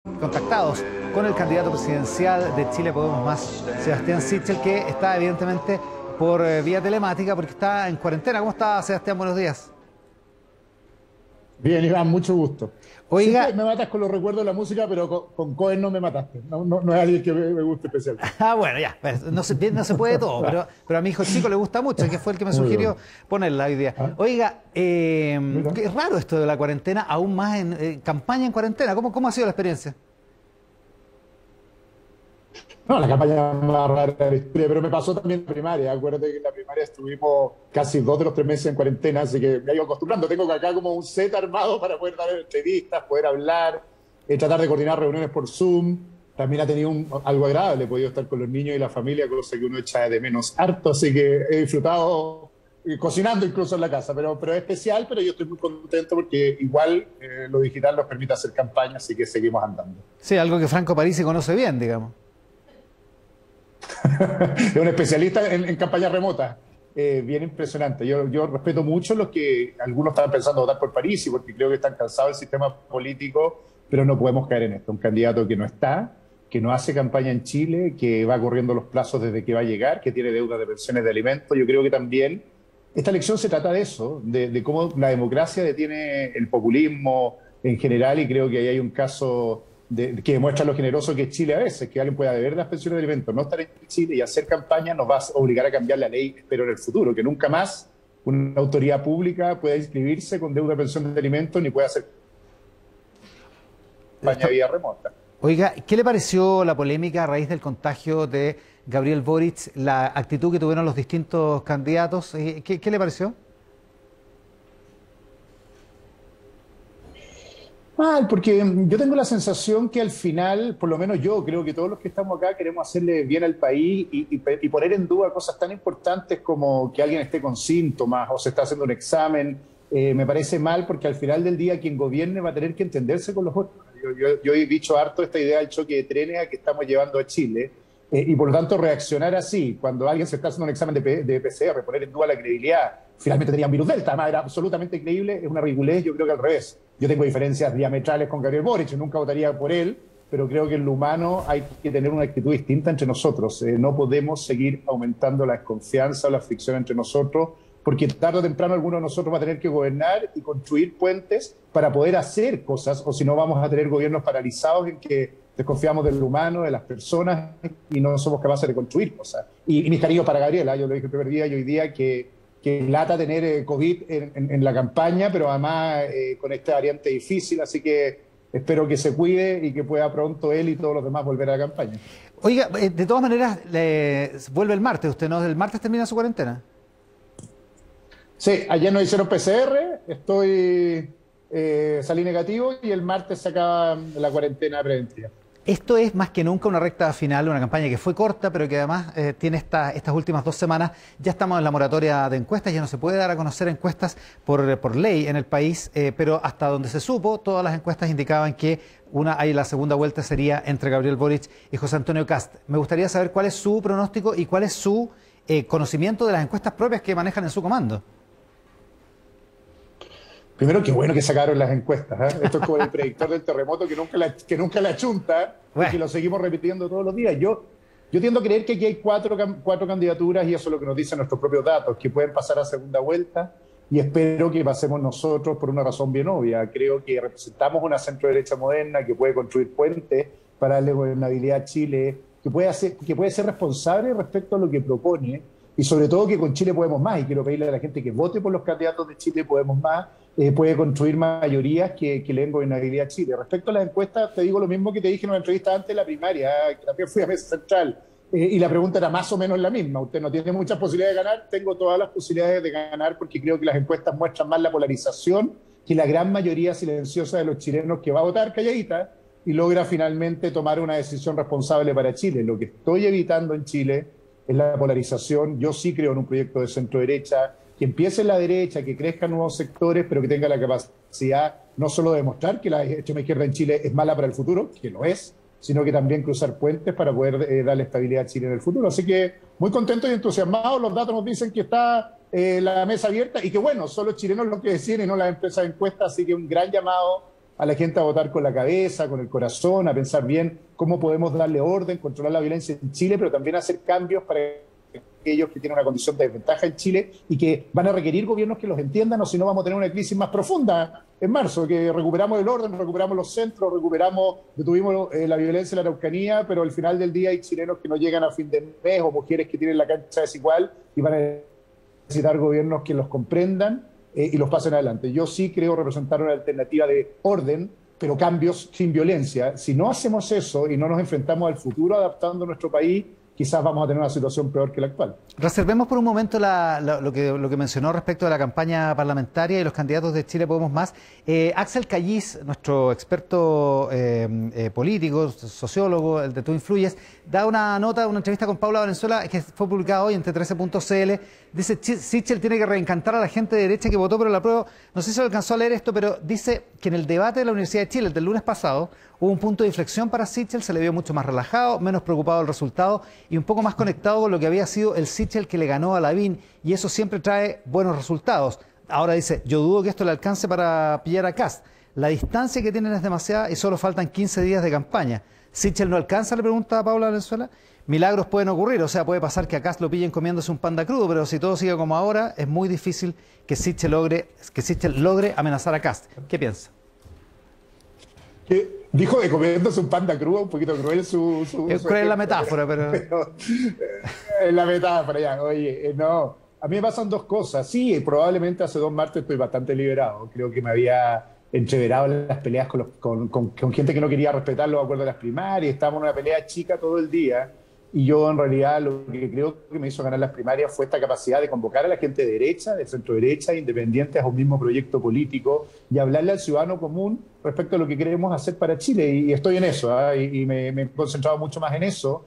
Contactados con el candidato presidencial de Chile Podemos Más, Sebastián Sichel, que está evidentemente por vía telemática porque está en cuarentena. ¿Cómo está, Sebastián? Buenos días. Bien, Iván, mucho gusto. Siempre Oiga, me matas con los recuerdos de la música, pero con Cohen no me mataste. No es alguien que me guste especialmente. bueno, ya, pues, no se puede todo, pero a mi hijo chico le gusta mucho, que fue el que me Muy sugirió bien. ponerla hoy día. Ah, Oiga, mira. qué raro esto de la cuarentena, aún más en campaña en cuarentena. ¿Cómo ha sido la experiencia? No, la campaña más rara de la historia, pero me pasó también en la primaria. Acuérdate que en la primaria estuvimos casi 2 de los 3 meses en cuarentena, así que me he ido acostumbrando. Tengo acá como un set armado para poder dar entrevistas, poder hablar, tratar de coordinar reuniones por Zoom. También ha tenido algo agradable, he podido estar con los niños y la familia, cosa que uno echa de menos harto, así que he disfrutado cocinando incluso en la casa, pero es especial, pero yo estoy muy contento porque igual lo digital nos permite hacer campaña, así que seguimos andando. Sí, algo que Franco Parisi conoce bien, digamos. Es un especialista en campañas remotas. Bien impresionante. Yo respeto mucho los que algunos están pensando votar por París y porque creo que están cansados del sistema político, pero no podemos caer en esto. Un candidato que no está, que no hace campaña en Chile, que va corriendo los plazos desde que va a llegar, que tiene deuda de pensiones de alimentos. Yo creo que también esta elección se trata de eso, de cómo la democracia detiene el populismo en general, y creo que ahí hay un caso que demuestra lo generoso que es Chile a veces, que alguien pueda deber las pensiones de alimentos, no estar en Chile y hacer campaña nos va a obligar a cambiar la ley, espero en el futuro, que nunca más una autoridad pública pueda inscribirse con deuda de pensiones de alimentos ni pueda hacer campaña Está- vía remota. Oiga, ¿qué le pareció la polémica a raíz del contagio de Gabriel Boric, la actitud que tuvieron los distintos candidatos? ¿Qué le pareció? Mal, porque yo tengo la sensación que al final, por lo menos yo creo que todos los que estamos acá queremos hacerle bien al país y poner en duda cosas tan importantes como que alguien esté con síntomas o se está haciendo un examen. Me parece mal porque al final del día quien gobierne va a tener que entenderse con los otros. Yo he dicho harto esta idea del choque de trenes a que estamos llevando a Chile, y por lo tanto reaccionar así cuando alguien se está haciendo un examen de PCR, poner en duda la credibilidad. Finalmente tenían virus Delta, además era absolutamente increíble, es una ridiculez. Yo creo que al revés. Yo tengo diferencias diametrales con Gabriel Boric, nunca votaría por él, pero creo que en lo humano hay que tener una actitud distinta entre nosotros. No podemos seguir aumentando la desconfianza o la fricción entre nosotros, porque tarde o temprano alguno de nosotros va a tener que gobernar y construir puentes para poder hacer cosas, o si no vamos a tener gobiernos paralizados en que desconfiamos del humano, de las personas, y no somos capaces de construir cosas. Y mis cariños para Gabriela, yo lo dije el primer día y hoy día que lata tener COVID en la campaña, pero además con esta variante difícil, así que espero que se cuide y que pueda pronto él y todos los demás volver a la campaña. Oiga, de todas maneras, vuelve el martes, ¿usted no? ¿El martes termina su cuarentena? Sí, ayer nos hicieron PCR, salí negativo y el martes se acaba la cuarentena preventiva. Esto es más que nunca una recta final, una campaña que fue corta, pero que además tiene estas últimas 2 semanas. Ya estamos en la moratoria de encuestas, ya no se puede dar a conocer encuestas por ley en el país, pero hasta donde se supo, todas las encuestas indicaban que la segunda vuelta sería entre Gabriel Boric y José Antonio Kast. Me gustaría saber cuál es su pronóstico y cuál es su conocimiento de las encuestas propias que manejan en su comando. Primero, qué bueno que sacaron las encuestas, ¿eh? Esto es como el predictor del terremoto que nunca la chunta y Bueno, que lo seguimos repitiendo todos los días. Yo tiendo a creer que aquí hay cuatro candidaturas, y eso es lo que nos dicen nuestros propios datos, que pueden pasar a segunda vuelta, y espero que pasemos nosotros por una razón bien obvia. Creo que representamos una centro-derecha moderna que puede construir puentes para darle gobernabilidad a Chile, que puede ser responsable respecto a lo que propone, y sobre todo que con Chile Podemos Más, y quiero pedirle a la gente que vote por los candidatos de Chile Podemos Más, puede construir mayorías que le den gobernabilidad a Chile. Respecto a las encuestas, te digo lo mismo que te dije en una entrevista antes de la primaria, que también fui a Mesa Central, y la pregunta era más o menos la misma. Usted no tiene muchas posibilidades de ganar, tengo todas las posibilidades de ganar, porque creo que las encuestas muestran más la polarización que la gran mayoría silenciosa de los chilenos que va a votar calladita y logra finalmente tomar una decisión responsable para Chile. Lo que estoy evitando en Chile es la polarización. Yo sí creo en un proyecto de centro-derecha, que empiece en la derecha, que crezcan nuevos sectores, pero que tenga la capacidad no solo de demostrar que la extrema izquierda en Chile es mala para el futuro, que lo es, sino que también cruzar puentes para poder darle estabilidad a Chile en el futuro. Así que muy contentos y entusiasmados. Los datos nos dicen que está la mesa abierta y que bueno, son los chilenos los que deciden y no las empresas de encuestas. Así que un gran llamado a la gente a votar con la cabeza, con el corazón, a pensar bien cómo podemos darle orden, controlar la violencia en Chile, pero también hacer cambios para aquellos que tienen una condición de desventaja en Chile y que van a requerir gobiernos que los entiendan, o si no vamos a tener una crisis más profunda en marzo, que recuperamos el orden, recuperamos los centros, detuvimos la violencia en la Araucanía, pero al final del día hay chilenos que no llegan a fin de mes o mujeres que tienen la cancha desigual y van a necesitar gobiernos que los comprendan y los pasen adelante. Yo sí creo representar una alternativa de orden, pero cambios sin violencia. Si no hacemos eso y no nos enfrentamos al futuro adaptando nuestro país, quizás vamos a tener una situación peor que la actual. Reservemos por un momento lo que mencionó respecto de la campaña parlamentaria y los candidatos de Chile Podemos Más. Axel Callis, nuestro experto político, sociólogo, el de Tú Influyes, da una nota, una entrevista con Paula Valenzuela que fue publicada hoy en T13.cl. Dice, Sichel tiene que reencantar a la gente de derecha que votó por el apruebo. No sé si lo alcanzó a leer esto, pero dice que en el debate de la Universidad de Chile, el del lunes pasado, hubo un punto de inflexión para Sichel, se le vio mucho más relajado, menos preocupado del resultado y un poco más conectado con lo que había sido el Sichel que le ganó a Lavín, y eso siempre trae buenos resultados. Ahora dice, yo dudo que esto le alcance para pillar a Kast. La distancia que tienen es demasiada y solo faltan 15 días de campaña. ¿Sichel no alcanza?, le pregunta a Paula Valenzuela. Milagros pueden ocurrir, o sea, puede pasar que a Kast lo pillen comiéndose un panda crudo, pero si todo sigue como ahora, es muy difícil que Sichel logre amenazar a Kast. ¿Qué piensa? Dijo de comiéndose un panda crudo, un poquito cruel es cruel la metáfora, pero la metáfora, ya. Oye, no, a mí me pasan dos cosas. Sí, probablemente hace 2 martes estoy bastante liberado. Creo que me había entreverado en las peleas con gente que no quería respetar los acuerdos de las primarias. Estábamos en una pelea chica todo el día. Y yo, en realidad, lo que creo que me hizo ganar las primarias fue esta capacidad de convocar a la gente de derecha, de centro derecha, independientes a un mismo proyecto político y hablarle al ciudadano común respecto a lo que queremos hacer para Chile. Y estoy en eso, y me he concentrado mucho más en eso.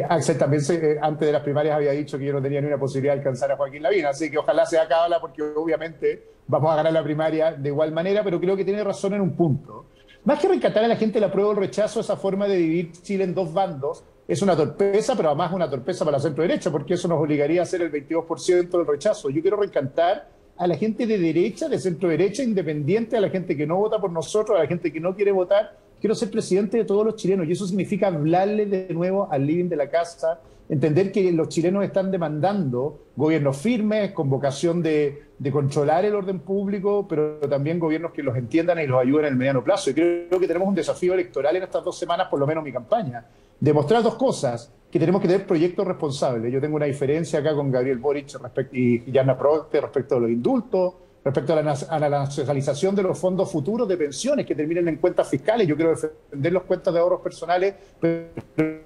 Axel también, antes de las primarias, había dicho que yo no tenía ni una posibilidad de alcanzar a Joaquín Lavín, así que ojalá sea cábala, porque obviamente vamos a ganar la primaria de igual manera, pero creo que tiene razón en un punto. Más que rescatar a la gente el apruebo o el rechazo, esa forma de dividir Chile en 2 bandos, es una torpeza, pero además una torpeza para la centro-derecha, porque eso nos obligaría a hacer el 22% del rechazo. Yo quiero reencantar a la gente de derecha, de centro-derecha, independiente, a la gente que no vota por nosotros, a la gente que no quiere votar. Quiero ser presidente de todos los chilenos, y eso significa hablarle de nuevo al living de la casa, entender que los chilenos están demandando gobiernos firmes, con vocación de controlar el orden público, pero también gobiernos que los entiendan y los ayuden en el mediano plazo. Y creo que tenemos un desafío electoral en estas 2 semanas, por lo menos mi campaña. Demostrar 2 cosas, que tenemos que tener proyectos responsables. Yo tengo una diferencia acá con Gabriel Boric y Jana Prote respecto a los indultos, respecto a la nacionalización de los fondos futuros de pensiones que terminen en cuentas fiscales. Yo quiero defender las cuentas de ahorros personales, pero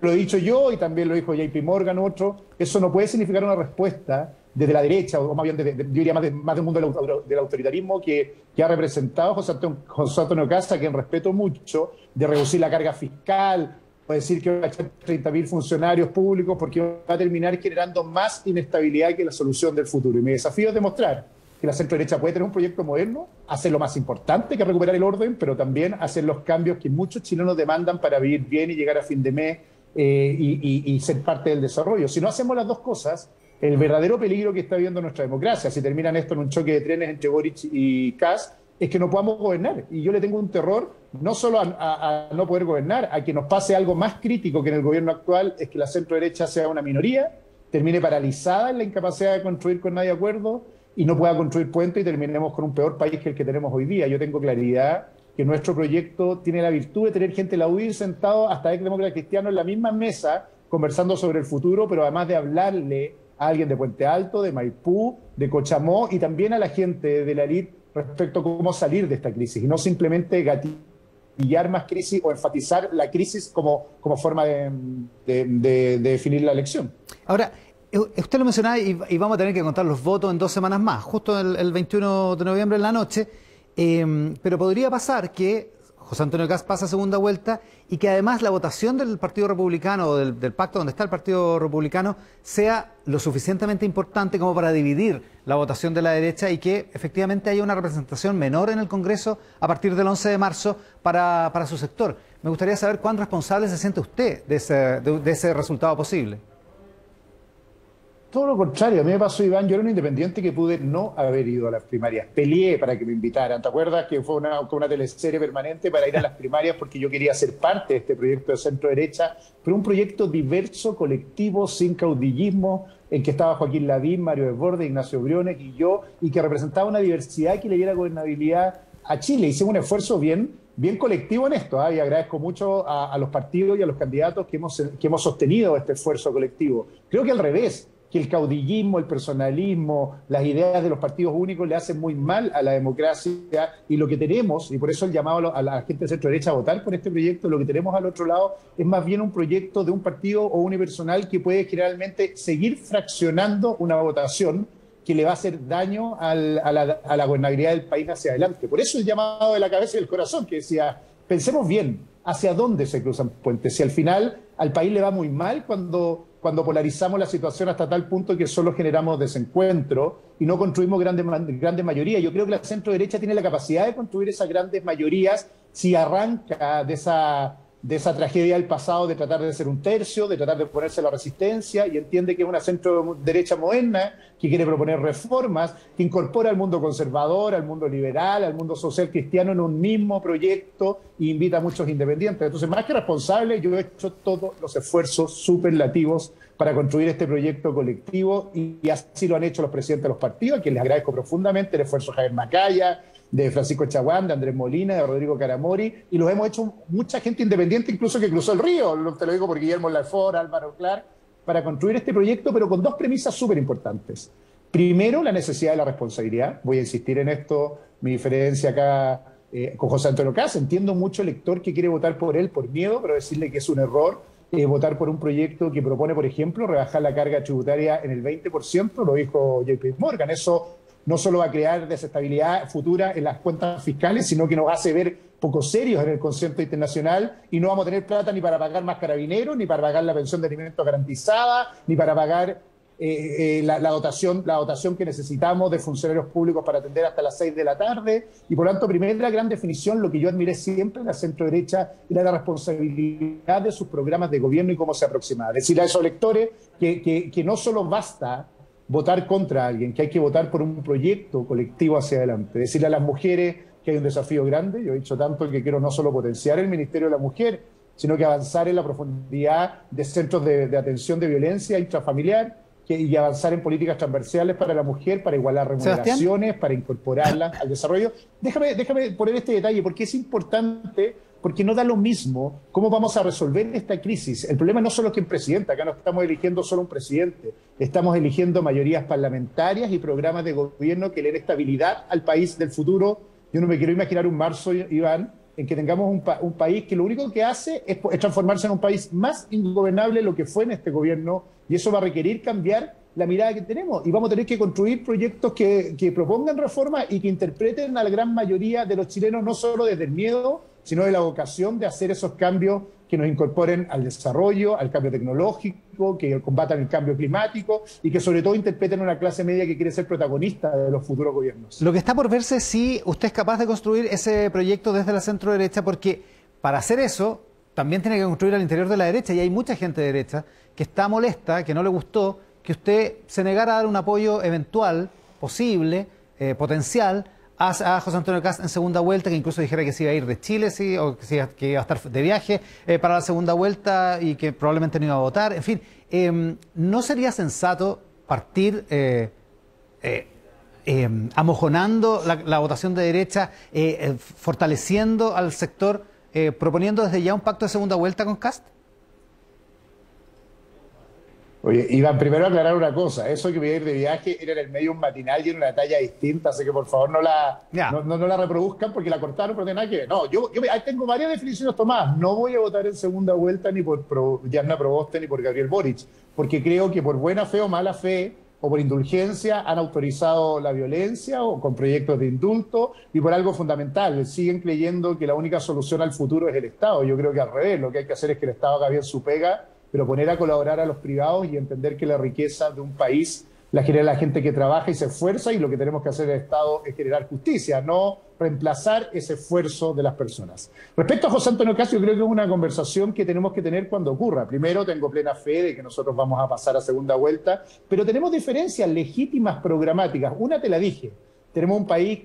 lo he dicho yo y también lo dijo JP Morgan, otro. Eso no puede significar una respuesta desde la derecha, o más bien, yo diría más del mundo del autoritarismo que ha representado José Antonio Kast, a quien respeto mucho, de reducir la carga fiscal, o decir que va a echar 30.000 funcionarios públicos porque va a terminar generando más inestabilidad que la solución del futuro. Y mi desafío es demostrar que la centro-derecha puede tener un proyecto moderno, hacer lo más importante, que es recuperar el orden, pero también hacer los cambios que muchos chilenos demandan para vivir bien y llegar a fin de mes y ser parte del desarrollo. Si no hacemos las 2 cosas, el verdadero peligro que está viviendo nuestra democracia, si terminan esto en un choque de trenes entre Boric y Kast, es que no podamos gobernar. Y yo le tengo un terror no solo a no poder gobernar, a que nos pase algo más crítico que en el gobierno actual, es que la centro-derecha sea una minoría, termine paralizada en la incapacidad de construir con nadie acuerdo y no pueda construir puentes y terminemos con un peor país que el que tenemos hoy día. Yo tengo claridad que nuestro proyecto tiene la virtud de tener gente en la UDI sentado hasta ex-demócrata cristiano en la misma mesa conversando sobre el futuro, pero además de hablarle a alguien de Puente Alto, de Maipú, de Cochamó y también a la gente de la élite respecto a cómo salir de esta crisis y no simplemente gatillar más crisis o enfatizar la crisis como forma de definir la elección. Ahora, usted lo mencionaba y vamos a tener que contar los votos en 2 semanas más, justo el 21 de noviembre en la noche, pero podría pasar que José Antonio Kast pasa a segunda vuelta y que además la votación del Partido Republicano o del pacto donde está el Partido Republicano sea lo suficientemente importante como para dividir la votación de la derecha y que efectivamente haya una representación menor en el Congreso a partir del 11 de marzo para su sector. Me gustaría saber cuán responsable se siente usted de ese resultado posible. Todo lo contrario, a mí me pasó, Iván, yo era un independiente que pude no haber ido a las primarias. Peleé para que me invitaran. ¿Te acuerdas que fue una teleserie permanente para ir a las primarias porque yo quería ser parte de este proyecto de centro-derecha, pero un proyecto diverso, colectivo, sin caudillismo, en que estaba Joaquín Lavín, Mario Desbordes, Ignacio Briones y yo, y que representaba una diversidad que le diera gobernabilidad a Chile. Hicimos un esfuerzo bien colectivo en esto, y agradezco mucho a los partidos y a los candidatos que hemos sostenido este esfuerzo colectivo. Creo que al revés, que el caudillismo, el personalismo, las ideas de los partidos únicos le hacen muy mal a la democracia, y lo que tenemos, y por eso el llamado a la gente de centro derecha a votar por este proyecto, lo que tenemos al otro lado es más bien un proyecto de un partido o unipersonal que puede generalmente seguir fraccionando una votación que le va a hacer daño a la gobernabilidad del país hacia adelante. Por eso el llamado de la cabeza y del corazón, que decía, pensemos bien, ¿hacia dónde se cruzan puentes? Si al final al país le va muy mal cuando polarizamos la situación hasta tal punto que solo generamos desencuentro y no construimos grandes mayorías. Yo creo que la centro derecha tiene la capacidad de construir esas grandes mayorías si arranca de esa tragedia del pasado de tratar de ser un tercio, de tratar de ponerse a la resistencia, y entiende que es una centro derecha moderna que quiere proponer reformas, que incorpora al mundo conservador, al mundo liberal, al mundo social cristiano en un mismo proyecto e invita a muchos independientes. Entonces, más que responsable, yo he hecho todos los esfuerzos superlativos para construir este proyecto colectivo, y así lo han hecho los presidentes de los partidos, a quienes les agradezco profundamente el esfuerzo de Javier Macaya, de Francisco Chaguán, de Andrés Molina, de Rodrigo Caramori, y los hemos hecho mucha gente independiente, incluso que cruzó el río, te lo digo por Guillermo Lafort, Álvaro Clark, para construir este proyecto, pero con dos premisas súper importantes. Primero, la necesidad de la responsabilidad. Voy a insistir en esto, mi diferencia acá con José Antonio Kast. Entiendo mucho el elector que quiere votar por él por miedo, pero decirle que es un error votar por un proyecto que propone, por ejemplo, rebajar la carga tributaria en el 20%, lo dijo JP Morgan. Eso no solo va a crear desestabilidad futura en las cuentas fiscales, sino que nos hace ver poco serios en el concierto internacional, y no vamos a tener plata ni para pagar más carabineros, ni para pagar la pensión de alimentos garantizada, ni para pagar la dotación que necesitamos de funcionarios públicos para atender hasta las 6 de la tarde. Y por lo tanto, primera gran definición, lo que yo admiré siempre en la centro derecha era la responsabilidad de sus programas de gobierno y cómo se aproximaba. Decirle a esos electores que no solo basta votar contra alguien, que hay que votar por un proyecto colectivo hacia adelante. Decirle a las mujeres que hay un desafío grande. Yo he dicho tanto que quiero no solo potenciar el Ministerio de la Mujer, sino que avanzar en la profundidad de centros de atención de violencia intrafamiliar, y avanzar en políticas transversales para la mujer, para igualar remuneraciones, ¿Sebastián? Para incorporarlas al desarrollo. Déjame poner este detalle, porque es importante, porque no da lo mismo cómo vamos a resolver esta crisis. El problema no solo es quién presidenta, acá no estamos eligiendo solo un presidente, estamos eligiendo mayorías parlamentarias y programas de gobierno que le den estabilidad al país del futuro. Yo no me quiero imaginar un marzo, Iván, en que tengamos un país que lo único que hace es transformarse en un país más ingobernable de lo que fue en este gobierno, y eso va a requerir cambiar la mirada que tenemos, y vamos a tener que construir proyectos que propongan reformas y que interpreten a la gran mayoría de los chilenos, no solo desde el miedo, sino de la vocación de hacer esos cambios que nos incorporen al desarrollo, al cambio tecnológico, que combatan el cambio climático y que sobre todo interpreten una clase media que quiere ser protagonista de los futuros gobiernos. Lo que está por verse es si usted es capaz de construir ese proyecto desde la centro derecha, porque para hacer eso también tiene que construir al interior de la derecha, y hay mucha gente de derecha que está molesta, que no le gustó que usted se negara a dar un apoyo eventual, posible, potencial, a José Antonio Kast en segunda vuelta, que incluso dijera que se iba a ir de Chile, sí, o que iba a estar de viaje para la segunda vuelta y que probablemente no iba a votar. En fin, ¿no sería sensato partir amojonando la votación de derecha, fortaleciendo al sector, proponiendo desde ya un pacto de segunda vuelta con Kast? Oye, Iván, primero aclarar una cosa. Eso que voy a ir de viaje era en el medio de un matinal y en una talla distinta, así que por favor no la reproduzcan porque la cortaron, pero no tiene nada que ver. No, yo tengo varias definiciones tomadas. No voy a votar en segunda vuelta ni por Diana Proboste ni por Gabriel Boric, porque creo que por buena fe o mala fe o por indulgencia han autorizado la violencia o con proyectos de indulto, y por algo fundamental, siguen creyendo que la única solución al futuro es el Estado. Yo creo que al revés, lo que hay que hacer es que el Estado haga bien su pega, pero poner a colaborar a los privados y entender que la riqueza de un país la genera la gente que trabaja y se esfuerza, y lo que tenemos que hacer en el Estado es generar justicia, no reemplazar ese esfuerzo de las personas. Respecto a José Antonio Caz, yo creo que es una conversación que tenemos que tener cuando ocurra. Primero, tengo plena fe de que nosotros vamos a pasar a segunda vuelta, pero tenemos diferencias legítimas programáticas. Una te la dije, tenemos un país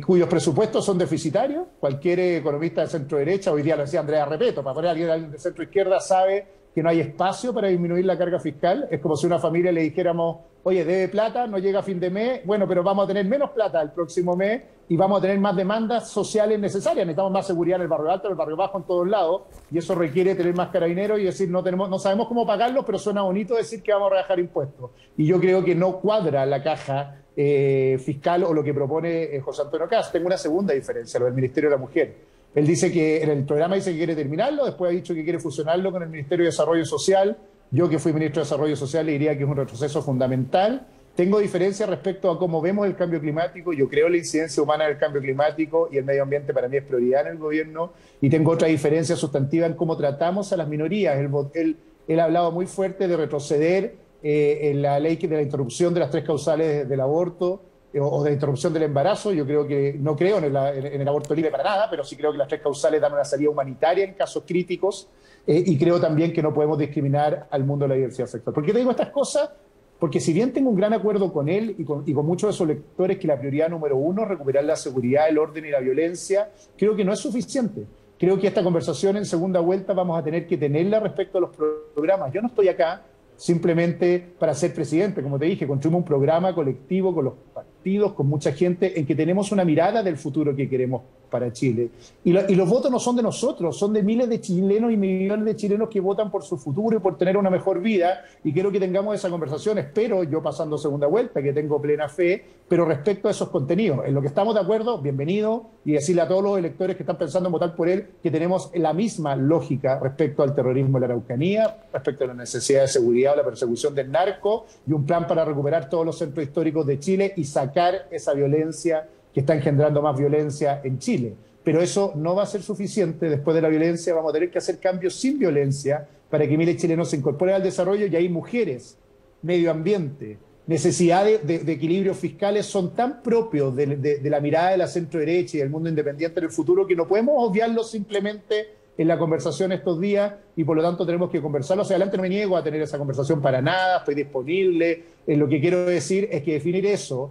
cuyos presupuestos son deficitarios. Cualquier economista de centro derecha, hoy día lo decía Andrea Repeto, para poner a alguien de centro izquierda, sabe que no hay espacio para disminuir la carga fiscal. Es como si a una familia le dijéramos, oye, debe plata, no llega a fin de mes, bueno, pero vamos a tener menos plata el próximo mes y vamos a tener más demandas sociales necesarias. Necesitamos más seguridad en el barrio alto, en el barrio bajo, en todos lados, y eso requiere tener más carabineros y decir, no sabemos cómo pagarlos, pero suena bonito decir que vamos a rebajar impuestos. Y yo creo que no cuadra la caja fiscal o lo que propone José Antonio Caz. Tengo una segunda diferencia, lo del Ministerio de la Mujer. Él dice que en el programa dice que quiere terminarlo, después ha dicho que quiere fusionarlo con el Ministerio de Desarrollo Social. Yo, que fui ministro de Desarrollo Social, le diría que es un retroceso fundamental. Tengo diferencias respecto a cómo vemos el cambio climático. Yo creo en la incidencia humana del cambio climático, y el medio ambiente para mí es prioridad en el gobierno. Y tengo otra diferencia sustantiva en cómo tratamos a las minorías. Él ha hablado muy fuerte de retroceder en la ley de la interrupción de las 3 causales del aborto, o de interrupción del embarazo. Yo creo que no creo en el aborto libre para nada, pero sí creo que las 3 causales dan una salida humanitaria en casos críticos, y creo también que no podemos discriminar al mundo de la diversidad sexual. ¿Por qué te digo estas cosas? Porque si bien tengo un gran acuerdo con él y con muchos de sus lectores que la prioridad número 1 es recuperar la seguridad, el orden y la violencia, creo que no es suficiente. Creo que esta conversación en segunda vuelta vamos a tener que tenerla respecto a los programas. Yo no estoy acá simplemente para ser presidente. Como te dije, construimos un programa colectivo con los partidos, con mucha gente, en que tenemos una mirada del futuro que queremos para Chile. Y los votos no son de nosotros, son de miles de chilenos y millones de chilenos que votan por su futuro y por tener una mejor vida, y quiero que tengamos esa conversación. Espero, yo pasando segunda vuelta, que tengo plena fe, pero respecto a esos contenidos, en lo que estamos de acuerdo, bienvenido, y decirle a todos los electores que están pensando en votar por él que tenemos la misma lógica respecto al terrorismo en la Araucanía, respecto a la necesidad de seguridad o la persecución del narco, y un plan para recuperar todos los centros históricos de Chile y sacar esa violencia que está engendrando más violencia en Chile. Pero eso no va a ser suficiente. Después de la violencia vamos a tener que hacer cambios sin violencia para que miles de chilenos se incorporen al desarrollo, y ahí mujeres, medio ambiente, necesidad de equilibrios fiscales son tan propios de la mirada de la centro derecha y del mundo independiente en el futuro, que no podemos obviarlos simplemente en la conversación estos días, y por lo tanto tenemos que conversarlo hacia adelante. No me niego a tener esa conversación para nada, estoy disponible. Lo que quiero decir es que definir eso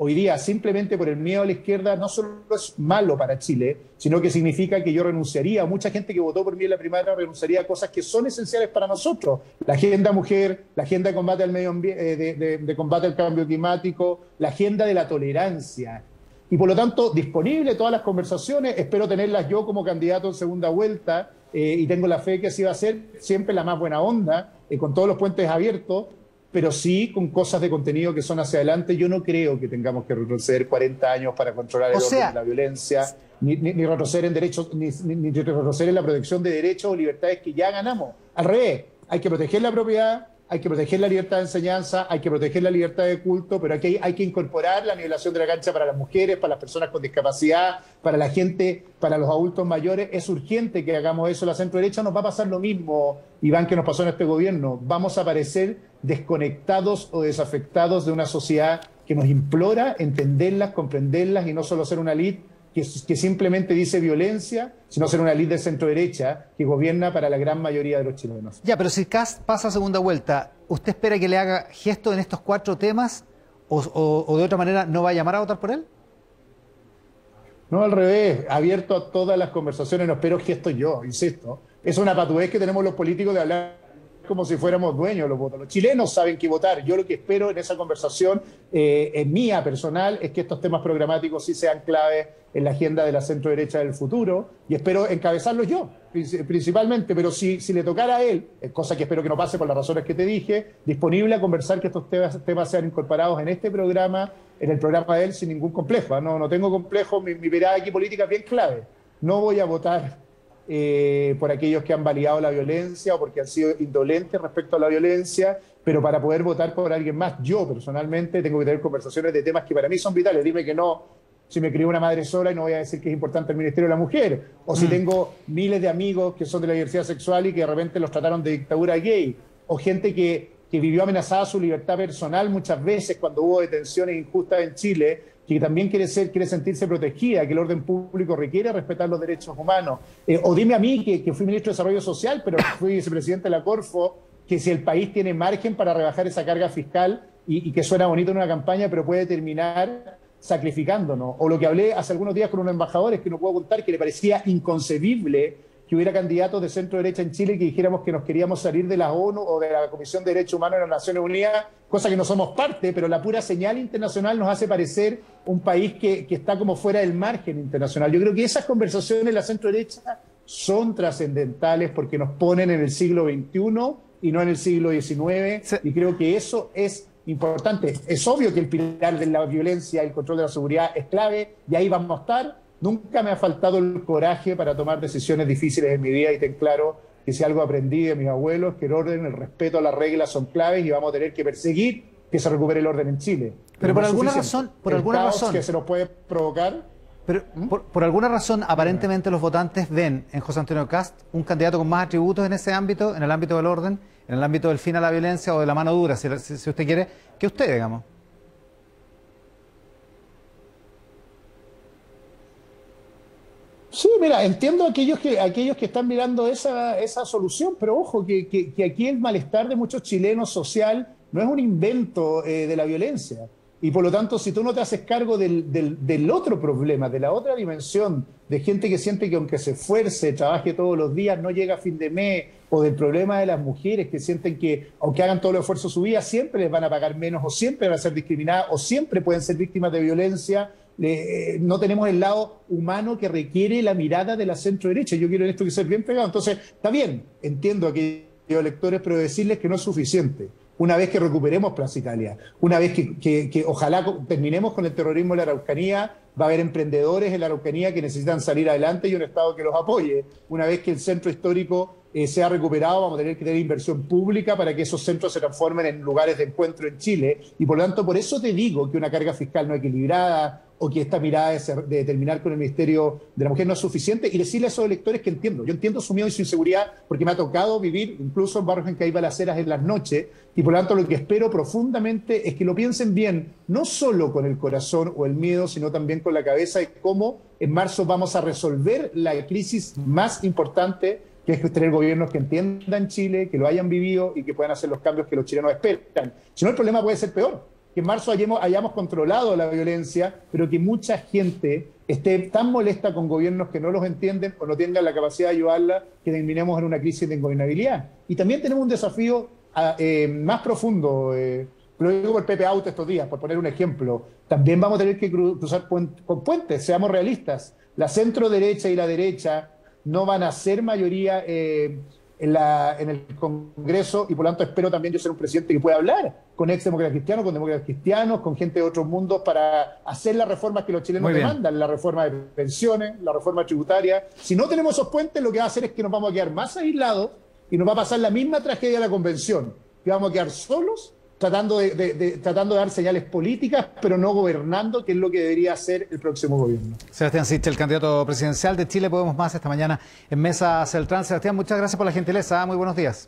hoy día simplemente por el miedo a la izquierda no solo es malo para Chile, sino que significa que yo renunciaría, mucha gente que votó por mí en la primaria renunciaría a cosas que son esenciales para nosotros: la agenda mujer, la agenda de combate al medio ambiente, de combate al cambio climático, la agenda de la tolerancia. Y por lo tanto, disponible todas las conversaciones, espero tenerlas yo como candidato en segunda vuelta, y tengo la fe que así va a ser, siempre la más buena onda, con todos los puentes abiertos, pero sí con cosas de contenido que son hacia adelante. Yo no creo que tengamos que retroceder 40 años para controlar el orden y la violencia, ni retroceder en derechos, ni retroceder en la protección de derechos o libertades que ya ganamos. Al revés, hay que proteger la propiedad, hay que proteger la libertad de enseñanza, hay que proteger la libertad de culto, pero aquí hay que incorporar la nivelación de la cancha para las mujeres, para las personas con discapacidad, para la gente, para los adultos mayores. Es urgente que hagamos eso. La centro derecha nos va a pasar lo mismo, Iván, que nos pasó en este gobierno. Vamos a parecer desconectados o desafectados de una sociedad que nos implora entenderlas, comprenderlas, y no solo ser una élite que simplemente dice violencia, sino ser una élite de centro derecha que gobierna para la gran mayoría de los chilenos. Ya, pero si Kast pasa a segunda vuelta, ¿usted espera que le haga gesto en estos 4 temas o de otra manera no va a llamar a votar por él? No, al revés, abierto a todas las conversaciones, no espero gestos yo, insisto. Es una patudez que tenemos los políticos de hablar como si fuéramos dueños de los votos. Los chilenos saben qué votar. Yo lo que espero en esa conversación, en mía personal, es que estos temas programáticos sí sean claves en la agenda de la centro derecha del futuro, y espero encabezarlos yo, principalmente. Pero si le tocara a él, cosa que espero que no pase por las razones que te dije, disponible a conversar que estos temas sean incorporados en este programa, en el programa de él, sin ningún complejo. No tengo complejo, mi mirada aquí política es bien clave. No voy a votar por aquellos que han validado la violencia o porque han sido indolentes respecto a la violencia, pero para poder votar por alguien más, yo personalmente tengo que tener conversaciones de temas que para mí son vitales. Dime que no, si me crió una madre sola, y no voy a decir que es importante el Ministerio de la Mujer, o si tengo miles de amigos que son de la diversidad sexual y que de repente los trataron de dictadura gay, o gente que que vivió amenazada su libertad personal muchas veces cuando hubo detenciones injustas en Chile, que también quiere sentirse protegida, que el orden público requiere respetar los derechos humanos. O dime a mí, que fui ministro de Desarrollo Social, pero fui vicepresidente de la Corfo, que si el país tiene margen para rebajar esa carga fiscal y que suena bonito en una campaña, pero puede terminar sacrificándonos. O lo que hablé hace algunos días con unos embajadores, que no puedo contar, que le parecía inconcebible que hubiera candidatos de centro derecha en Chile que dijéramos que nos queríamos salir de la ONU o de la Comisión de Derechos Humanos de las Naciones Unidas, cosa que no somos parte, pero la pura señal internacional nos hace parecer un país que está como fuera del margen internacional. Yo creo que esas conversaciones de la centro derecha son trascendentales porque nos ponen en el siglo XXI y no en el siglo XIX, sí. Y creo que eso es importante. Es obvio que el pilar de la violencia y el control de la seguridad es clave, y ahí vamos a estar. Nunca me ha faltado el coraje para tomar decisiones difíciles en mi vida, y ten claro que si algo aprendí de mis abuelos, que el orden, el respeto a las reglas son claves, y vamos a tener que perseguir que se recupere el orden en Chile. Pero por alguna razón, que se nos puede provocar. Pero por alguna razón, aparentemente los votantes ven en José Antonio Kast un candidato con más atributos en ese ámbito, en el ámbito del orden, en el ámbito del fin a la violencia o de la mano dura, si usted quiere, que usted, digamos. Sí, mira, entiendo a aquellos que están mirando esa solución, pero ojo, que aquí el malestar de muchos chilenos social no es un invento de la violencia. Y por lo tanto, si tú no te haces cargo del otro problema, de la otra dimensión, de gente que siente que aunque se esfuerce, trabaje todos los días, no llega a fin de mes, o del problema de las mujeres que sienten que aunque hagan todo el esfuerzo de su vida, siempre les van a pagar menos, o siempre van a ser discriminadas, o siempre pueden ser víctimas de violencia, no tenemos el lado humano que requiere la mirada de la centro derecha. Yo quiero en esto que ser bien pegado. Entonces, está bien, entiendo a aquellos electores, pero decirles que no es suficiente. Una vez que recuperemos Plaza Italia, una vez que ojalá terminemos con el terrorismo en la Araucanía, va a haber emprendedores en la Araucanía que necesitan salir adelante y un Estado que los apoye. Una vez que el centro histórico sea recuperado, vamos a tener que tener inversión pública para que esos centros se transformen en lugares de encuentro en Chile. Y por lo tanto, por eso te digo que una carga fiscal no equilibrada o que esta mirada de terminar con el Ministerio de la Mujer no es suficiente, y decirle a esos electores que entiendo. Yo entiendo su miedo y su inseguridad porque me ha tocado vivir incluso en barrios en que hay balaceras en las noches, y por lo tanto lo que espero profundamente es que lo piensen bien, no solo con el corazón o el miedo, sino también con la cabeza, de cómo en marzo vamos a resolver la crisis más importante, que es tener gobiernos que entiendan Chile, que lo hayan vivido y que puedan hacer los cambios que los chilenos esperan. Si no, el problema puede ser peor, que en marzo hayamos controlado la violencia, pero que mucha gente esté tan molesta con gobiernos que no los entienden o no tengan la capacidad de ayudarla, que terminemos en una crisis de ingobernabilidad. Y también tenemos un desafío más profundo, lo digo por Pepe Auto estos días, por poner un ejemplo. También vamos a tener que cruzar con puentes, seamos realistas. La centro derecha y la derecha no van a ser mayoría en el Congreso, y por lo tanto espero también yo ser un presidente que pueda hablar con ex demócratas cristianos, con demócratas cristianos, con gente de otros mundos, para hacer las reformas que los chilenos demandan, la reforma de pensiones, la reforma tributaria. Si no tenemos esos puentes, lo que va a hacer es que nos vamos a quedar más aislados y nos va a pasar la misma tragedia de la convención, que vamos a quedar solos tratando de dar señales políticas, pero no gobernando, que es lo que debería hacer el próximo gobierno. Sebastián Sichel, el candidato presidencial de Chile Podemos Más, esta mañana en Mesa Celtrán. Sebastián, muchas gracias por la gentileza. Muy buenos días.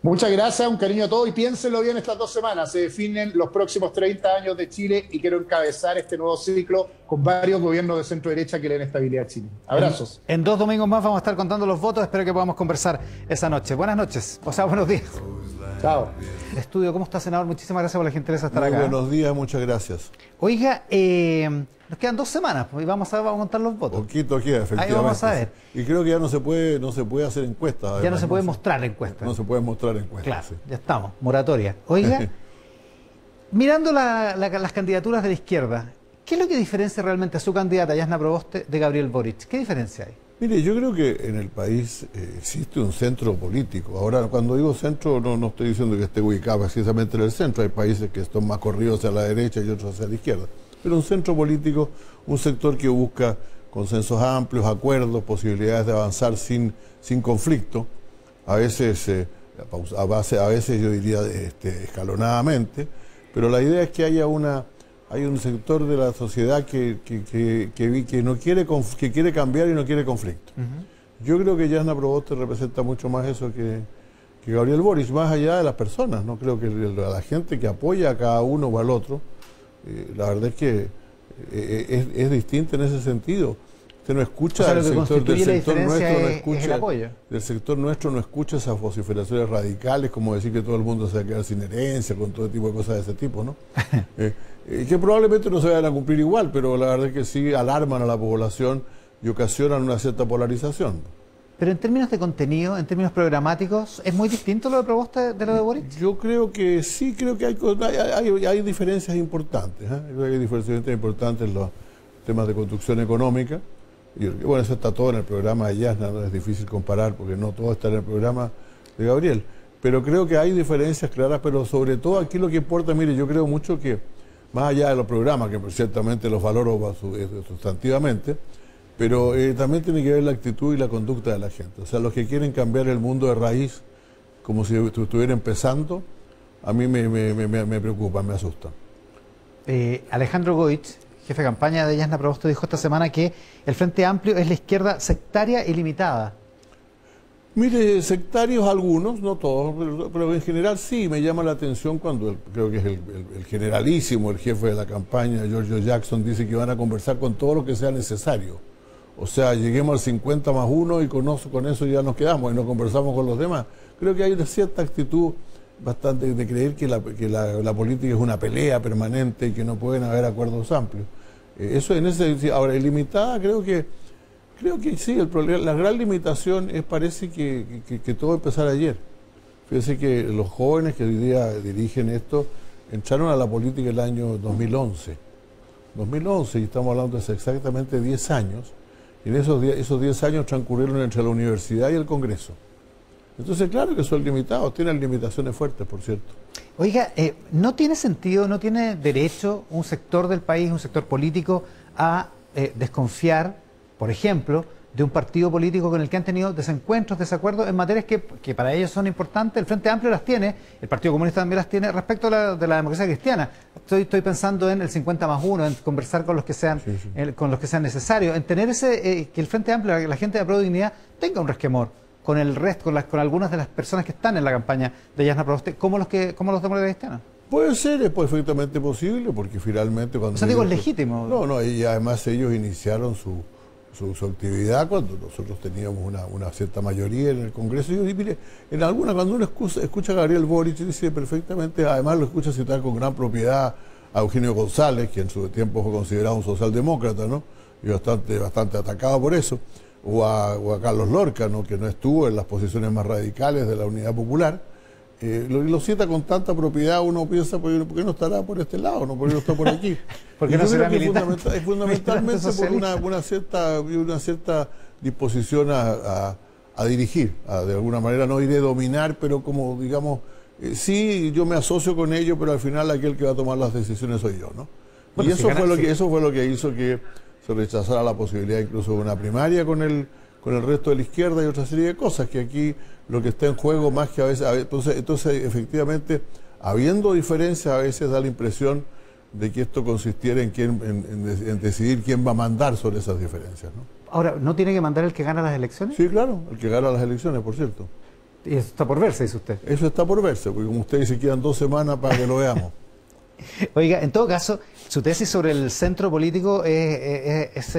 Muchas gracias, un cariño a todos, y piénsenlo bien estas 2 semanas. Se definen los próximos 30 años de Chile y quiero encabezar este nuevo ciclo con varios gobiernos de centro derecha que le den estabilidad a Chile. Abrazos. En 2 domingos más vamos a estar contando los votos. Espero que podamos conversar esa noche. Buenas noches, o sea, buenos días. Chao. El estudio, ¿cómo está, senador? Muchísimas gracias por la gentileza de estar acá. Buenos días, muchas gracias. Oiga, nos quedan 2 semanas y vamos a contar los votos. Poquito queda, efectivamente. Ahí vamos a ver. Y creo que ya no se puede hacer encuestas. Además, ya no se puede mostrar encuestas. No se puede mostrar encuestas. Claro, sí. Ya estamos, moratoria. Oiga, mirando las candidaturas de la izquierda, ¿qué es lo que diferencia realmente a su candidata, Jasna Proboste, de Gabriel Boric? ¿Qué diferencia hay? Mire, yo creo que en el país existe un centro político. Ahora, cuando digo centro, no estoy diciendo que esté ubicado precisamente en el centro. Hay países que están más corridos hacia la derecha y otros hacia la izquierda. Pero un centro político, un sector que busca consensos amplios, acuerdos, posibilidades de avanzar sin conflicto, a veces yo diría escalonadamente, pero la idea es que hay un sector de la sociedad que quiere cambiar y no quiere conflicto. Yo creo que Jasna Proboste representa mucho más eso que que Gabriel Boric, más allá de las personas, ¿no? Creo que a la gente que apoya a cada uno o al otro, la verdad es que es distinta en ese sentido. Usted no escucha, o sea, del sector nuestro no escucha, el apoyo. Del sector nuestro no escucha esas vociferaciones radicales, como decir que todo el mundo se va a quedar sin herencia, con todo tipo de cosas de ese tipo, ¿no? Que probablemente no se vayan a cumplir igual, pero la verdad es que sí alarman a la población y ocasionan una cierta polarización. Pero en términos de contenido, en términos programáticos, ¿es muy distinto lo de Proboste de lo de Boric? Yo creo que sí, creo que hay diferencias importantes. Creo que hay diferencias importantes en los temas de construcción económica. Y bueno, eso está todo en el programa de Yasna, no es difícil comparar porque no todo está en el programa de Gabriel. Pero creo que hay diferencias claras, pero sobre todo aquí lo que importa, mire, yo creo mucho que, más allá de los programas, que ciertamente los valoro sustantivamente, pero también tiene que ver la actitud y la conducta de la gente. O sea, los que quieren cambiar el mundo de raíz como si estuviera empezando, a mí me preocupan, me asustan. Alejandro Goich, jefe de campaña de Yasna Proboste, dijo esta semana que el Frente Amplio es la izquierda sectaria y limitada. Mire, sectarios algunos, no todos, pero en general sí me llama la atención cuando creo que es el generalísimo, el jefe de la campaña, Giorgio Jackson, dice que van a conversar con todo lo que sea necesario. O sea, lleguemos al 50 más 1 y con eso ya nos quedamos y no conversamos con los demás. Creo que hay una cierta actitud bastante de creer que la política es una pelea permanente y que no pueden haber acuerdos amplios. Eso en ese ahora, ilimitada, creo que sí, la gran limitación parece que todo empezara ayer. Fíjense que los jóvenes que hoy día dirigen esto entraron a la política el año 2011. 2011, y estamos hablando de hace exactamente 10 años, y en esos 10 años transcurrieron entre la universidad y el Congreso. Entonces, claro que son limitados, tienen limitaciones fuertes, por cierto. Oiga, ¿no tiene sentido, no tiene derecho un sector del país, un sector político, a desconfiar, por ejemplo, de un partido político con el que han tenido desencuentros, desacuerdos en materias que para ellos son importantes? El Frente Amplio las tiene, el Partido Comunista también las tiene, respecto de la democracia cristiana. Estoy pensando en el 50 más 1, en conversar con los que sean, con los que sean necesarios, en tener que el Frente Amplio, la gente de Pro Dignidad, tenga un resquemor con el resto, con algunas de las personas que están en la campaña de Yasna Proboste, como los demócratas cristianos. Puede ser, es perfectamente posible, porque finalmente cuando... O sea, digo, es legítimo. No, y además ellos iniciaron su actividad cuando nosotros teníamos una cierta mayoría en el Congreso. Y mire, cuando uno escucha a Gabriel Boric, dice perfectamente, además lo escucha citar con gran propiedad a Eugenio González, que en su tiempo fue considerado un socialdemócrata, ¿no? Y bastante atacado por eso. O a Carlos Lorca, ¿no? Que no estuvo en las posiciones más radicales de la Unidad Popular, lo cita con tanta propiedad, uno piensa, ¿por qué no estará por este lado? ¿No? ¿Por qué no está por aquí? Porque no será es fundamentalmente por una cierta disposición a dirigir, de alguna manera, no iré a dominar, pero como, digamos, sí, yo me asocio con ellos, pero al final aquel que va a tomar las decisiones soy yo, ¿no? Bueno, y eso fue lo que hizo que se rechazara la posibilidad incluso de una primaria con el resto de la izquierda y otra serie de cosas, que aquí lo que está en juego más que a veces entonces efectivamente, habiendo diferencias, a veces da la impresión de que esto consistiera en decidir quién va a mandar sobre esas diferencias, ¿no? Ahora, ¿no tiene que mandar el que gana las elecciones? Sí, claro, el que gana las elecciones, por cierto. Y eso está por verse, dice usted. Eso está por verse, porque como usted dice, quedan 2 semanas para que lo veamos. Oiga, en todo caso, su tesis sobre el centro político es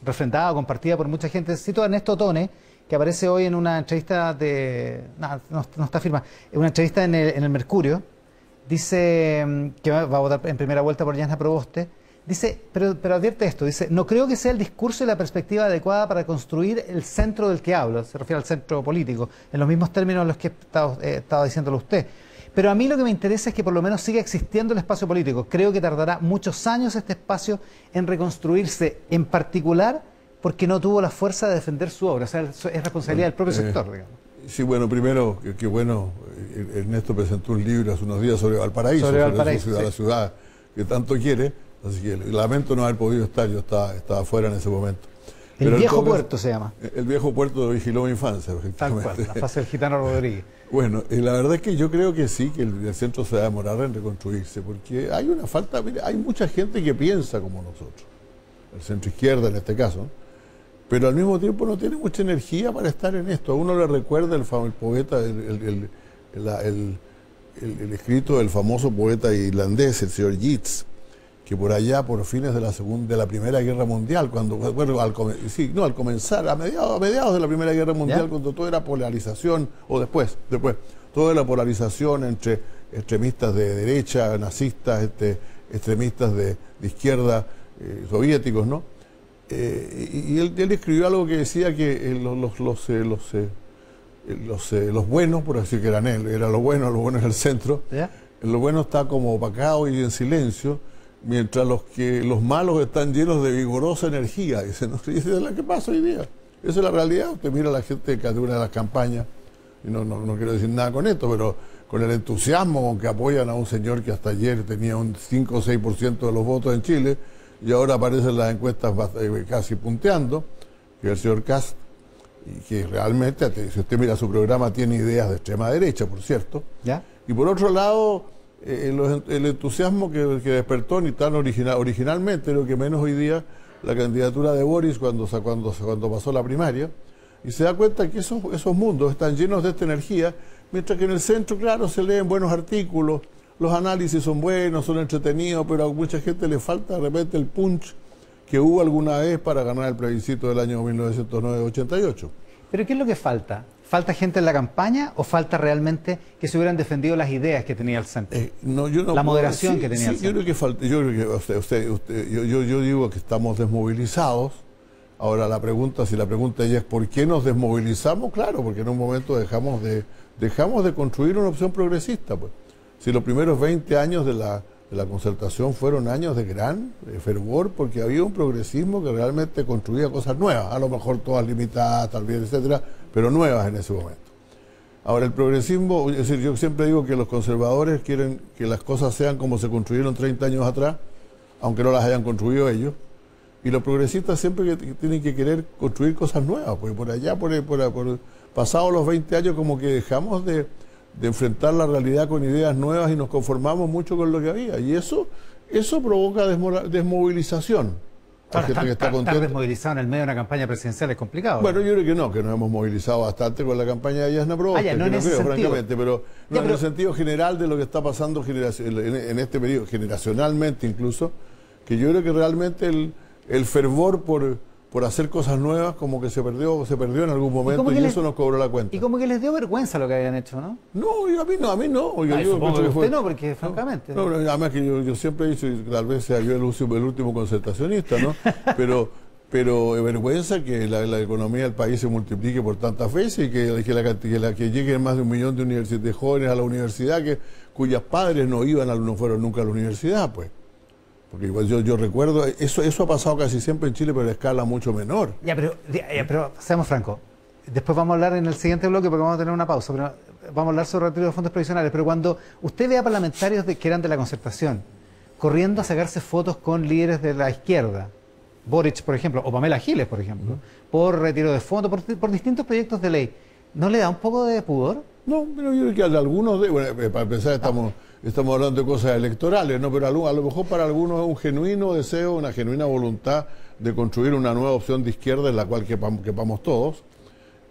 refrendada o compartida por mucha gente. Cito a Ernesto Tone, que aparece hoy en una entrevista no está firmada, en una entrevista en el Mercurio. Dice que va a votar en primera vuelta por Yasna Proboste. Dice, pero advierte esto, dice, no creo que sea el discurso y la perspectiva adecuada para construir el centro del que hablo. Se refiere al centro político, en los mismos términos en los que estaba diciéndolo usted. Pero a mí lo que me interesa es que por lo menos siga existiendo el espacio político. Creo que tardará muchos años este espacio en reconstruirse, en particular porque no tuvo la fuerza de defender su obra. O sea, es responsabilidad del propio sector, digamos. Sí, bueno, primero, que bueno, Ernesto presentó un libro hace unos días sobre Valparaíso, la ciudad que tanto quiere, así que lamento no haber podido estar, yo estaba fuera en ese momento. El Viejo Puerto se llama. El Viejo Puerto vigiló mi infancia, efectivamente. Tal cual, la fase del Gitano Rodríguez. Bueno, la verdad es que yo creo que sí, que el centro se va a demorar en reconstruirse, porque hay una falta, mire, hay mucha gente que piensa como nosotros, el centro izquierda en este caso, pero al mismo tiempo no tiene mucha energía para estar en esto. A uno le recuerda el poeta, el escrito del famoso poeta irlandés, el señor Yeats, que por allá, por fines de la Primera Guerra Mundial, cuando, bueno, al comenzar, a mediados de la Primera Guerra Mundial, cuando todo era polarización, o después, toda la polarización entre extremistas de derecha, nazistas, extremistas de izquierda, soviéticos, ¿no? Y él escribió algo que decía que los buenos, por decir que eran él, era lo bueno es el centro, lo bueno está como opacado y en silencio, mientras los malos están llenos de vigorosa energía. Dice, ¿no? Y esa es la que pasa hoy día. Esa es la realidad. Usted mira a la gente que una de las campañas, y no quiero decir nada con esto, pero con el entusiasmo con que apoyan a un señor que hasta ayer tenía un 5 o 6% de los votos en Chile, y ahora aparecen las encuestas casi punteando, que es el señor Kast, y que realmente, si usted mira su programa, tiene ideas de extrema derecha, por cierto. ¿Ya? Y por otro lado, el entusiasmo que despertó ni tan originalmente, lo que menos hoy día, la candidatura de Boris cuando pasó la primaria, y se da cuenta que esos mundos están llenos de esta energía, mientras que en el centro, claro, se leen buenos artículos, los análisis son buenos, son entretenidos, pero a mucha gente le falta de repente el punch que hubo alguna vez para ganar el plebiscito del año 1988. ¿Pero qué es lo que falta? ¿Falta gente en la campaña o falta realmente que se hubieran defendido las ideas que tenía el centro? La moderación que tenía el centro. Yo creo que falta, yo digo que estamos desmovilizados. Ahora si la pregunta ya es ¿por qué nos desmovilizamos? Claro, porque en un momento dejamos de construir una opción progresista, pues. Si los primeros 20 años de la Concertación fueron años de gran fervor, porque había un progresismo que realmente construía cosas nuevas, a lo mejor todas limitadas, tal vez, etcétera, pero nuevas en ese momento. Ahora, el progresismo, es decir, yo siempre digo que los conservadores quieren que las cosas sean como se construyeron 30 años atrás, aunque no las hayan construido ellos, y los progresistas siempre tienen que querer construir cosas nuevas, porque por allá, pasados los 20 años, como que dejamos de enfrentar la realidad con ideas nuevas y nos conformamos mucho con lo que había. Y eso provoca desmovilización. Estar desmovilizado en el medio de una campaña presidencial es complicado. Bueno, yo creo que nos hemos movilizado bastante con la campaña de Yasna Proboste, no en ese creo, sentido. francamente, pero en el sentido general de lo que está pasando en este periodo, generacionalmente incluso, que yo creo que realmente el fervor por hacer cosas nuevas como que se perdió en algún momento y eso nos cobró la cuenta. Y como que les dio vergüenza lo que habían hecho, ¿no? No, a mí no. Oiga, yo supongo que usted no, porque francamente... No, además que yo siempre he dicho, y tal vez sea yo el último concertacionista, ¿no? pero vergüenza que la economía del país se multiplique por tantas veces y que lleguen más de 1 millón de jóvenes a la universidad cuyos padres no fueron nunca a la universidad, pues. Porque igual yo recuerdo, eso ha pasado casi siempre en Chile, pero a escala mucho menor. Pero seamos francos, después vamos a hablar en el siguiente bloque porque vamos a tener una pausa, pero vamos a hablar sobre el retiro de fondos previsionales. Pero cuando usted ve a parlamentarios que eran de la Concertación corriendo a sacarse fotos con líderes de la izquierda, Boric, por ejemplo, o Pamela Giles, por ejemplo, por retiro de fondos, por distintos proyectos de ley, ¿no le da un poco de pudor? No, pero yo creo que a algunos, para empezar, estamos hablando de cosas electorales, ¿no? Pero a lo mejor para algunos es un genuino deseo, una genuina voluntad de construir una nueva opción de izquierda en la cual quepamos todos.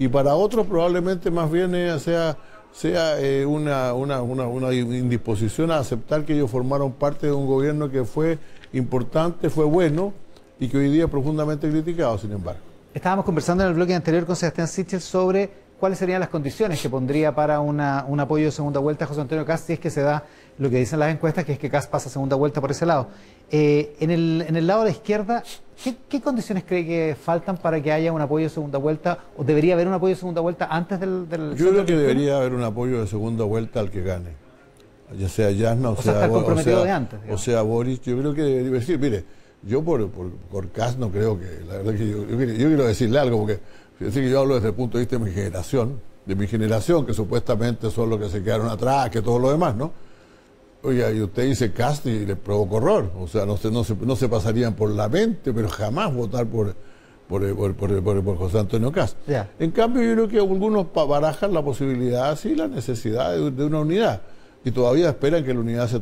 Y para otros probablemente más bien sea una indisposición a aceptar que ellos formaron parte de un gobierno que fue importante, fue bueno y que hoy día es profundamente criticado, sin embargo. Estábamos conversando en el bloque anterior con Sebastián Sichel sobre cuáles serían las condiciones que pondría para un apoyo de segunda vuelta a José Antonio Kast si es que se da lo que dicen las encuestas, que es que Kast pasa segunda vuelta por ese lado. En el lado de la izquierda, ¿qué condiciones cree que faltan para que haya un apoyo de segunda vuelta? ¿O debería haber un apoyo de segunda vuelta antes del Yo creo que debería haber un apoyo de segunda vuelta al que gane. Ya sea Yasna o sea Boris. Yo creo que debería decir, mire, yo por Kast no creo que... La verdad que yo quiero decirle algo, porque es decir, que yo hablo desde el punto de vista de mi generación, que supuestamente son los que se quedaron atrás, que todo lo demás, ¿no? Oiga, y usted dice Kast y le provoca horror, o sea, no se pasarían por la mente, pero jamás votar por José Antonio Kast. Yeah. En cambio, yo creo que algunos barajan la posibilidad, sí, la necesidad de una unidad, y todavía esperan que la unidad se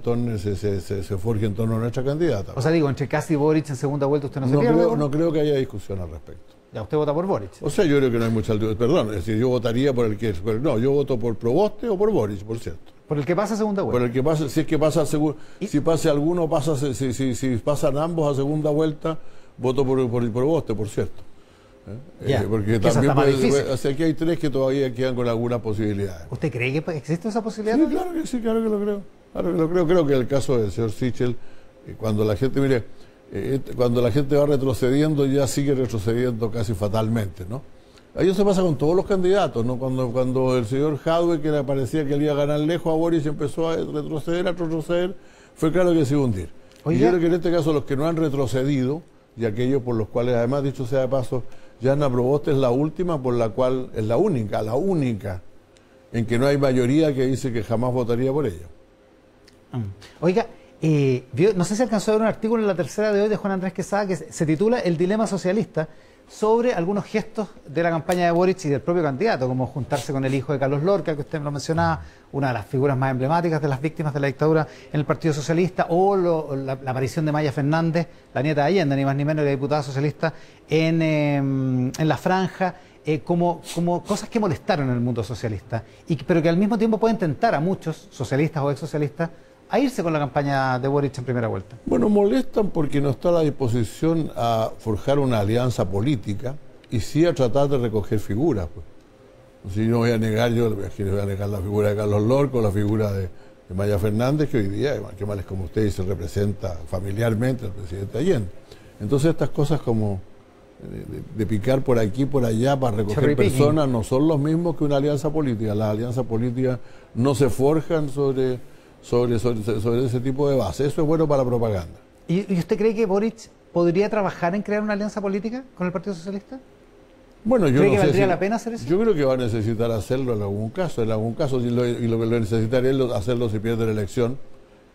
forje en torno a nuestra candidata. O sea, digo, entre Kast y Boric en segunda vuelta, ¿usted no se pierde? No creo que haya discusión al respecto. Ya, usted vota por Boric. O sea, yo creo que no hay mucha... Perdón, es decir, yo votaría por el que... No, yo voto por Proboste o por Boric, por cierto. Por el que pasa a segunda vuelta. Por el que pasa, si es que pasa si pase alguno, si pasan ambos a segunda vuelta, voto por Proboste, por cierto. Porque también o sea, aquí hay tres que todavía quedan con algunas posibilidades. ¿Usted cree que existe esa posibilidad? Sí, claro que lo creo. Claro que lo creo. Creo que el caso del señor Sichel, cuando la gente, cuando la gente va retrocediendo, ya sigue retrocediendo casi fatalmente, ¿no? Eso se pasa con todos los candidatos, ¿no? Cuando el señor Jadwe, que parecía que le iba a ganar lejos a Boris, empezó a retroceder, fue claro que se iba a hundir. Y yo creo que en este caso los que no han retrocedido, y aquellos por los cuales, además, dicho sea de paso, Yana Proboste es la última, por la cual es la única en que no hay mayoría que dice que jamás votaría por ella. Oiga, no sé si alcanzó a ver un artículo en La Tercera de hoy de Juan Andrés Quesada que se titula El dilema socialista, sobre algunos gestos de la campaña de Boric y del propio candidato, como juntarse con el hijo de Carlos Lorca, que usted me lo mencionaba, una de las figuras más emblemáticas de las víctimas de la dictadura en el Partido Socialista, o la aparición de Maya Fernández, la nieta de Allende, ni más ni menos, la diputada socialista, en la franja, como cosas que molestaron en el mundo socialista, pero que al mismo tiempo pueden tentar a muchos socialistas o exsocialistas a irse con la campaña de Boric en primera vuelta. Bueno, molestan porque no está a la disposición a forjar una alianza política y sí a tratar de recoger figuras. Pues. Si no voy a negar, voy a negar la figura de Carlos Lorca, la figura de Maya Fernández, que hoy día, que mal es como usted dice, representa familiarmente al presidente Allende. Entonces estas cosas como de picar por aquí, por allá, para recoger personas, no son los mismos que una alianza política. Las alianzas políticas no se forjan sobre ese tipo de base. Eso es bueno para la propaganda. ¿Y usted cree que Boric podría trabajar en crear una alianza política con el Partido Socialista? Bueno, yo ¿Cree no que sé valdría la pena hacer eso? Yo creo que va a necesitar hacerlo en algún caso. Y lo que lo necesitaría es hacerlo si pierde la elección,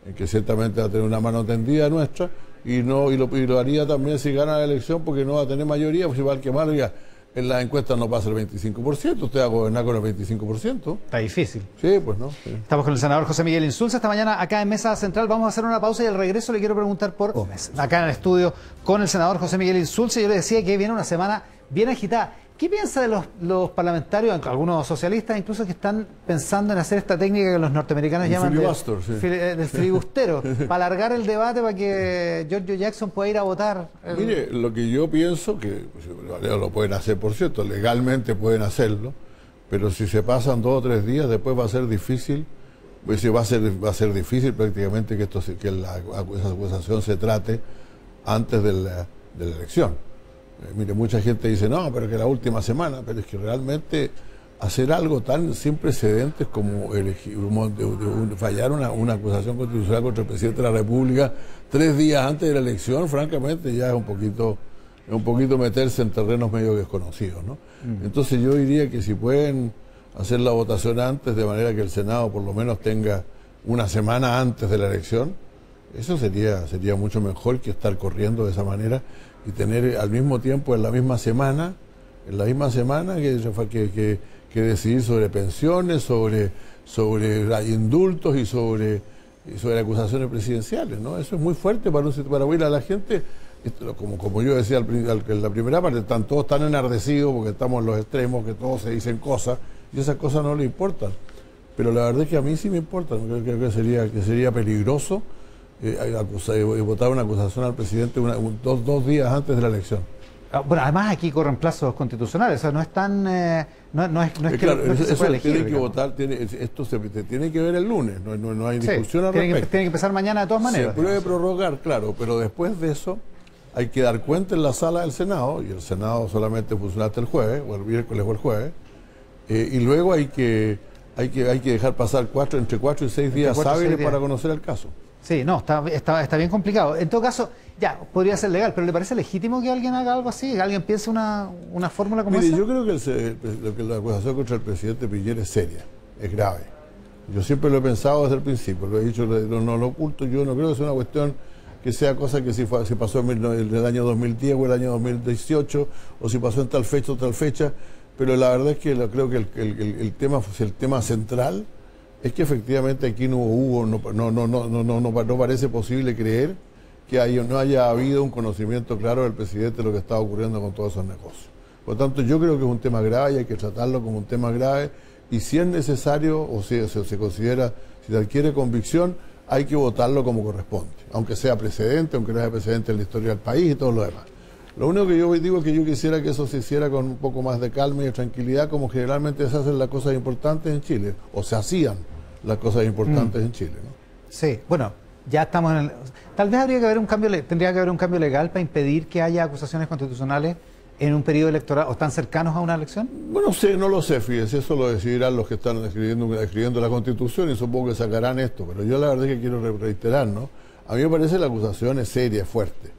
en que ciertamente va a tener una mano tendida nuestra, y lo haría también si gana la elección, porque no va a tener mayoría, pues igual que mal, oiga, en las encuestas no pasa el 25%, usted va a gobernar con el 25%. Está difícil. Sí, pues no. Sí. Estamos con el senador José Miguel Insulza esta mañana acá en Mesa Central. Vamos a hacer una pausa y al regreso le quiero preguntar por Gómez. Acá en el estudio con el senador José Miguel Insulza. Yo le decía que viene una semana bien agitada. ¿Qué piensa de los parlamentarios, algunos socialistas incluso, que están pensando en hacer esta técnica que los norteamericanos llaman del filibustero, para alargar el debate para que Giorgio Jackson pueda ir a votar? Mire, lo que yo pienso, que lo pueden hacer, por cierto, legalmente pueden hacerlo, pero si se pasan 2 o 3 días, después va a ser difícil, pues va a ser difícil prácticamente que esa acusación se trate antes de la elección. Mire, mucha gente dice, no, pero que la última semana, pero es que realmente hacer algo tan sin precedentes como fallar una acusación constitucional contra el presidente de la República 3 días antes de la elección, francamente ya es un poquito meterse en terrenos medio desconocidos, ¿no? Entonces yo diría que si pueden hacer la votación antes, de manera que el Senado por lo menos tenga una semana antes de la elección, eso sería mucho mejor que estar corriendo de esa manera y tener al mismo tiempo en la misma semana que decidir sobre pensiones, sobre indultos y sobre acusaciones presidenciales, ¿no? Eso es muy fuerte para oír a la gente. Como yo decía en la primera parte, están todos tan enardecidos porque estamos en los extremos, que todos se dicen cosas y esas cosas no les importan. Pero la verdad es que a mí sí me importan. Creo que sería peligroso votar una acusación al presidente dos días antes de la elección. Bueno, además aquí corren plazos constitucionales, o sea, no es tan... no es que se puede elegir, tiene que digamos. votar, esto se tiene que ver el lunes, no hay discusión al respecto. Tiene que empezar mañana de todas maneras. Se puede prorrogar, claro, pero después de eso hay que dar cuenta en la sala del Senado, y el Senado solamente funciona hasta el jueves, o el miércoles o el jueves, y luego hay que dejar pasar entre 4 y 6 días hábiles para conocer el caso. Sí, no, está bien complicado. En todo caso, ya, podría ser legal, pero ¿le parece legítimo que alguien haga algo así? ¿Que alguien piense una fórmula como esa? Yo creo que la acusación contra el presidente Piñera es seria, es grave. Yo siempre lo he pensado desde el principio, lo he dicho, no lo oculto, yo no creo que sea una cuestión que sea cosa que si pasó en el año 2010 o el año 2018, o si pasó en tal fecha o tal fecha, pero la verdad es que creo que el tema central es que efectivamente aquí no parece posible creer que no haya habido un conocimiento claro del presidente de lo que estaba ocurriendo con todos esos negocios. Por lo tanto, yo creo que es un tema grave y hay que tratarlo como un tema grave. Y si es necesario, o si se considera, si se adquiere convicción, hay que votarlo como corresponde. Aunque sea precedente, aunque no sea precedente en la historia del país y todo lo demás. Lo único que yo digo es que yo quisiera que eso se hiciera con un poco más de calma y de tranquilidad, como generalmente se hacen las cosas importantes en Chile, o se hacían las cosas importantes en Chile, ¿no? Sí, bueno, ya estamos en el... Tal vez habría que haber un cambio, tendría que haber un cambio legal para impedir que haya acusaciones constitucionales en un periodo electoral o están cercanos a una elección. Bueno, no lo sé, fíjese, eso lo decidirán los que están escribiendo la Constitución y supongo que sacarán esto, pero yo la verdad es que quiero reiterar, ¿no? A mí me parece la acusación es seria, es fuerte.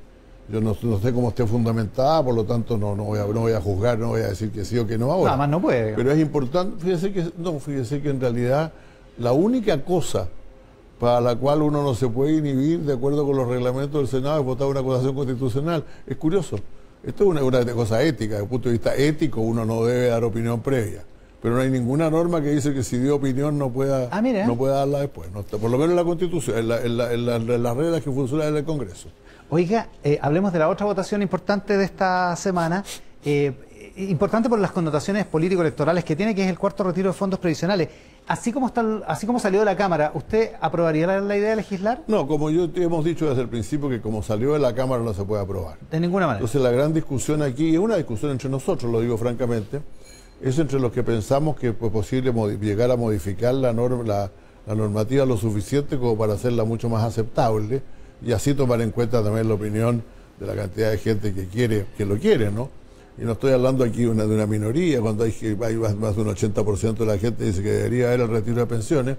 Yo no sé cómo esté fundamentada, por lo tanto no voy a juzgar, no voy a decir que sí o que no ahora. Nada más no puede. Pero es importante, fíjese que en realidad la única cosa para la cual uno no se puede inhibir de acuerdo con los reglamentos del Senado es votar una acusación constitucional. Es curioso. Esto es una cosa ética, desde el punto de vista ético uno no debe dar opinión previa, pero no hay ninguna norma que dice que si dio opinión no pueda darla después, no está, por lo menos en la Constitución, en las reglas que funcionan en el Congreso. Oiga, hablemos de la otra votación importante de esta semana, importante por las connotaciones político-electorales que tiene, que es el cuarto retiro de fondos previsionales. Así como salió de la Cámara, ¿usted aprobaría la idea de legislar? No, como hemos dicho desde el principio, que como salió de la Cámara no se puede aprobar. De ninguna manera. Entonces la gran discusión aquí, es una discusión entre nosotros, lo digo francamente, es entre los que pensamos que es posible llegar a modificar la normativa lo suficiente como para hacerla mucho más aceptable y así tomar en cuenta también la opinión de la cantidad de gente que lo quiere, ¿no? Y no estoy hablando aquí de una minoría, cuando hay más de un 80% de la gente dice que debería haber el retiro de pensiones,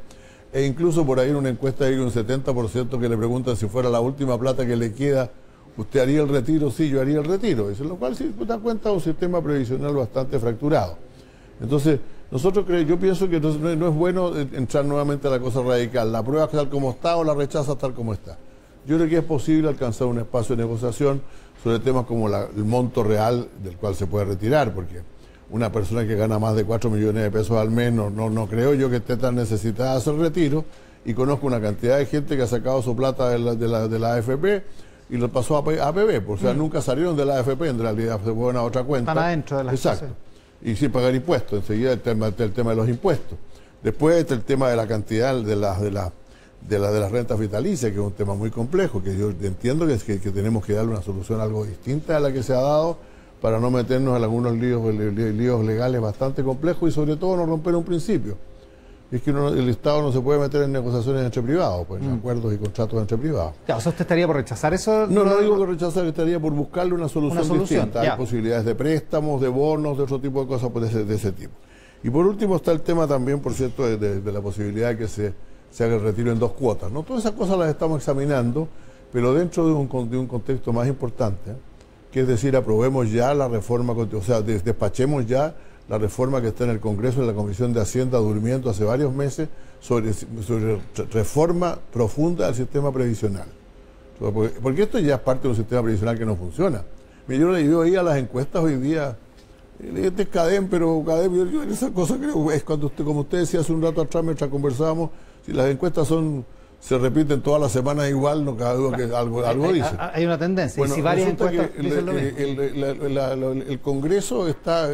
e incluso por ahí en una encuesta hay un 70% que le preguntan si fuera la última plata que le queda, ¿usted haría el retiro? Sí, yo haría el retiro. Eso, lo cual sí da cuenta de un sistema previsional bastante fracturado. Entonces, yo pienso que no es bueno entrar nuevamente a la cosa radical. La prueba tal como está o la rechaza tal como está. Yo creo que es posible alcanzar un espacio de negociación sobre temas como el monto real del cual se puede retirar, porque una persona que gana más de 4 millones de pesos al mes no creo yo que esté tan necesitada de hacer retiro, y conozco una cantidad de gente que ha sacado su plata de la AFP y lo pasó a APB, o sea, nunca salieron de la AFP, en realidad se fueron a otra cuenta. Están adentro de la Exacto. Y sin pagar impuestos, enseguida el tema de los impuestos. Después está el tema de la cantidad de las rentas vitalicias, que es un tema muy complejo, que yo entiendo que tenemos que darle una solución algo distinta a la que se ha dado para no meternos en algunos líos legales bastante complejos y sobre todo no romper un principio. Es que el Estado no se puede meter en negociaciones entre privados, pues en acuerdos y contratos entre privados. Ya, o sea, ¿usted estaría por rechazar eso? No digo que rechazar, estaría por buscarle una solución distinta. Ya. Hay posibilidades de préstamos, de bonos, de otro tipo de cosas de ese tipo. Y por último está el tema también, por cierto, de la posibilidad de que se haga el retiro en 2 cuotas, ¿no? Todas esas cosas las estamos examinando, pero dentro de un contexto más importante, que es decir, aprobemos ya la reforma, o sea, despachemos ya la reforma que está en el Congreso, en la Comisión de Hacienda, durmiendo hace varios meses, sobre reforma profunda del sistema previsional. Porque esto ya es parte de un sistema previsional que no funciona. Yo veía las encuestas hoy día, este es CADEM, pero CADEM, yo esa cosa creo es cuando como usted decía hace un rato atrás mientras conversábamos, si las encuestas se repiten todas las semanas igual, no cabe duda que algo dice. Hay una tendencia, bueno, y si varias encuestas dicen lo mismo. El Congreso está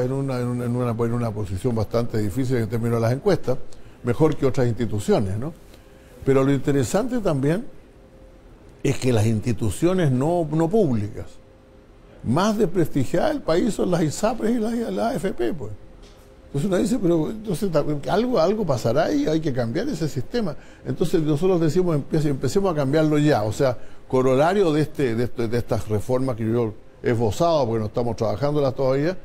en una posición bastante difícil en términos de las encuestas, mejor que otras instituciones, ¿no? Pero lo interesante también es que las instituciones no públicas más desprestigiadas del país son las ISAPRES y las AFP, pues. Entonces uno dice, pero entonces algo pasará y hay que cambiar ese sistema. Entonces nosotros decimos, empecemos a cambiarlo ya. O sea, corolario de estas reformas que yo he esbozado, porque no estamos trabajándolas todavía,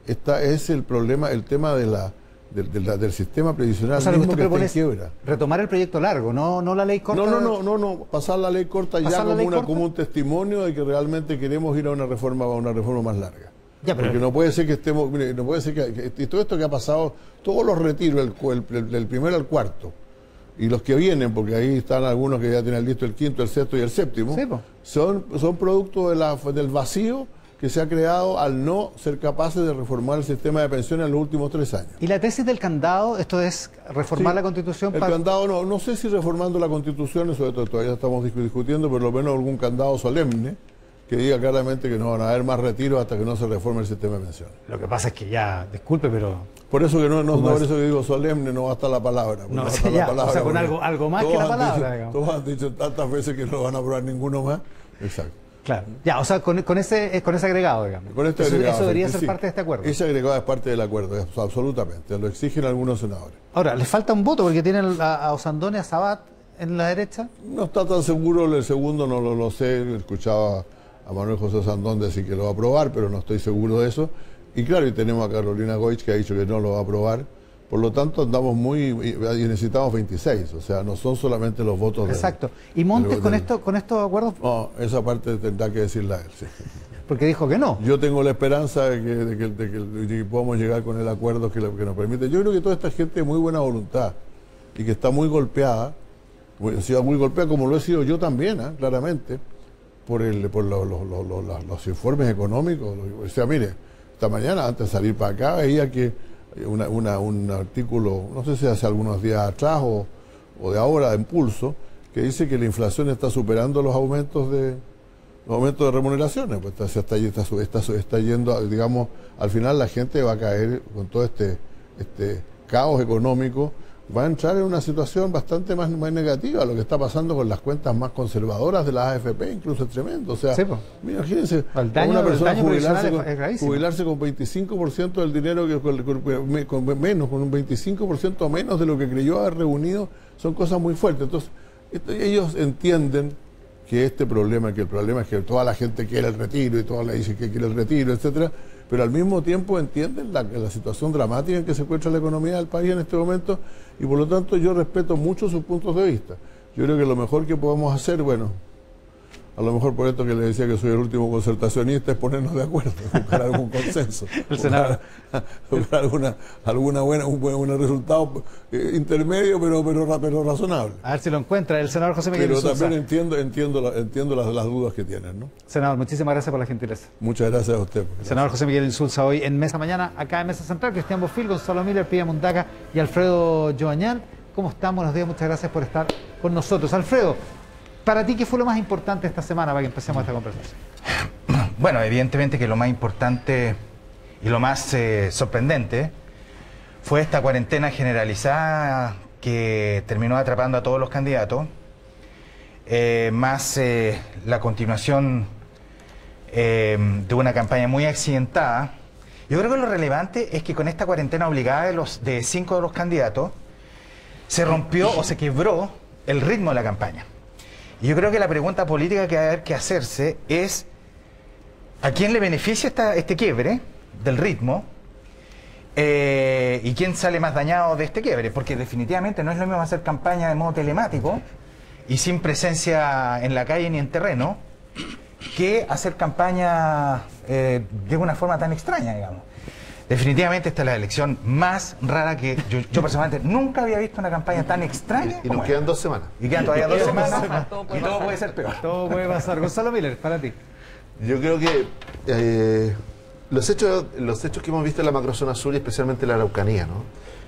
es el tema del sistema previsional, o sea, mismo que está en quiebra. Retomar el proyecto largo, no la ley corta. No, pasar la ley corta ya como un testimonio de que realmente queremos ir a una reforma más larga. Ya, porque no puede ser que estemos, mire, no puede ser que todo esto que ha pasado, todos los retiros, del primero al cuarto, y los que vienen, porque ahí están algunos que ya tienen listo el quinto, el sexto y el séptimo, sí, son producto del vacío que se ha creado al no ser capaces de reformar el sistema de pensiones en los últimos 3 años. ¿Y la tesis del candado, esto es reformar la Constitución? El candado no sé si reformando la Constitución, eso todavía estamos discutiendo, pero lo menos algún candado solemne, que diga claramente que no van a haber más retiros hasta que no se reforme el sistema de pensiones. Lo que pasa es que ya, disculpe, pero... Por eso que por eso que digo solemne, no basta la palabra. No, basta sí, la ya, palabra, o sea, con algo más que la palabra, digamos. Todos han dicho tantas veces que no van a aprobar ninguno más. Exacto. Claro. Ya, o sea, con ese agregado, digamos. Con este agregado, eso debería ser sí, parte de este acuerdo. Ese agregado es parte del acuerdo, absolutamente. Lo exigen algunos senadores. Ahora, ¿le falta un voto porque tienen a Osandón y a Sabat en la derecha? No está tan seguro, el segundo no lo sé. Escuchaba a Manuel José Osandón decir que lo va a aprobar, pero no estoy seguro de eso. Y claro, y tenemos a Carolina Goich que ha dicho que no lo va a aprobar. Por lo tanto, andamos y necesitamos 26, o sea, no son solamente los votos. Exacto. ¿Y Montes con estos acuerdos? No, esa parte tendrá que decirla él, sí. Porque dijo que no. Yo tengo la esperanza de que podamos llegar con el acuerdo que nos permite. Yo creo que toda esta gente de muy buena voluntad y que está muy golpeada, ha sido muy golpeada como lo he sido yo también, claramente, por los informes económicos. O sea, mire, esta mañana, antes de salir para acá, veía que un artículo, no sé si hace algunos días atrás o de ahora, de Impulso, que dice que la inflación está superando los aumentos de remuneraciones. Pues está yendo, digamos, al final la gente va a caer con todo este caos económico, va a entrar en una situación bastante más negativa. Lo que está pasando con las cuentas más conservadoras de las AFP incluso es tremendo. O sea, sí, pues, imagínense, una persona jubilarse con 25% del dinero, con un 25% menos de lo que creyó haber reunido, son cosas muy fuertes. Entonces, ellos entienden que el problema es que toda la gente quiere el retiro y toda la dice que quiere el retiro, etcétera, pero al mismo tiempo entienden la situación dramática en que se encuentra la economía del país en este momento, y por lo tanto yo respeto mucho sus puntos de vista. Yo creo que lo mejor que podemos hacer, bueno, a lo mejor por esto que le decía que soy el último concertacionista, es ponernos de acuerdo, buscar algún consenso, buscar un buen resultado intermedio, pero razonable. A ver si lo encuentra el senador José Miguel Pero Insulza. también entiendo las dudas que tienen, ¿no? Senador, muchísimas gracias por la gentileza. Muchas gracias a usted. El senador José Miguel Insulza hoy en Mesa Mañana, acá en Mesa Central, Cristian Bofil, Gonzalo Miller, Pía Mundaca y Alfredo Joañán. ¿Cómo están? Buenos días, muchas gracias por estar con nosotros. Alfredo, para ti, ¿qué fue lo más importante esta semana para que empecemos esta conversación? Bueno, evidentemente que lo más importante y lo más sorprendente fue esta cuarentena generalizada que terminó atrapando a todos los candidatos, más la continuación de una campaña muy accidentada. Yo creo que lo relevante es que con esta cuarentena obligada de 5 de los candidatos se rompió o se quebró el ritmo de la campaña. Y yo creo que la pregunta política que va a haber que hacerse es ¿a quién le beneficia este quiebre del ritmo? ¿Y quién sale más dañado de este quiebre? Porque definitivamente no es lo mismo hacer campaña de modo telemático y sin presencia en la calle ni en terreno que hacer campaña de una forma tan extraña, digamos. Definitivamente esta es la elección más rara que yo personalmente nunca había visto una campaña tan extraña. Y nos quedan 2 semanas. Y quedan todavía 2 semanas y todo puede ser peor. Todo puede pasar. Gonzalo Miller, para ti. Yo creo que los hechos que hemos visto en la macrozona sur y especialmente en la Araucanía, ¿no?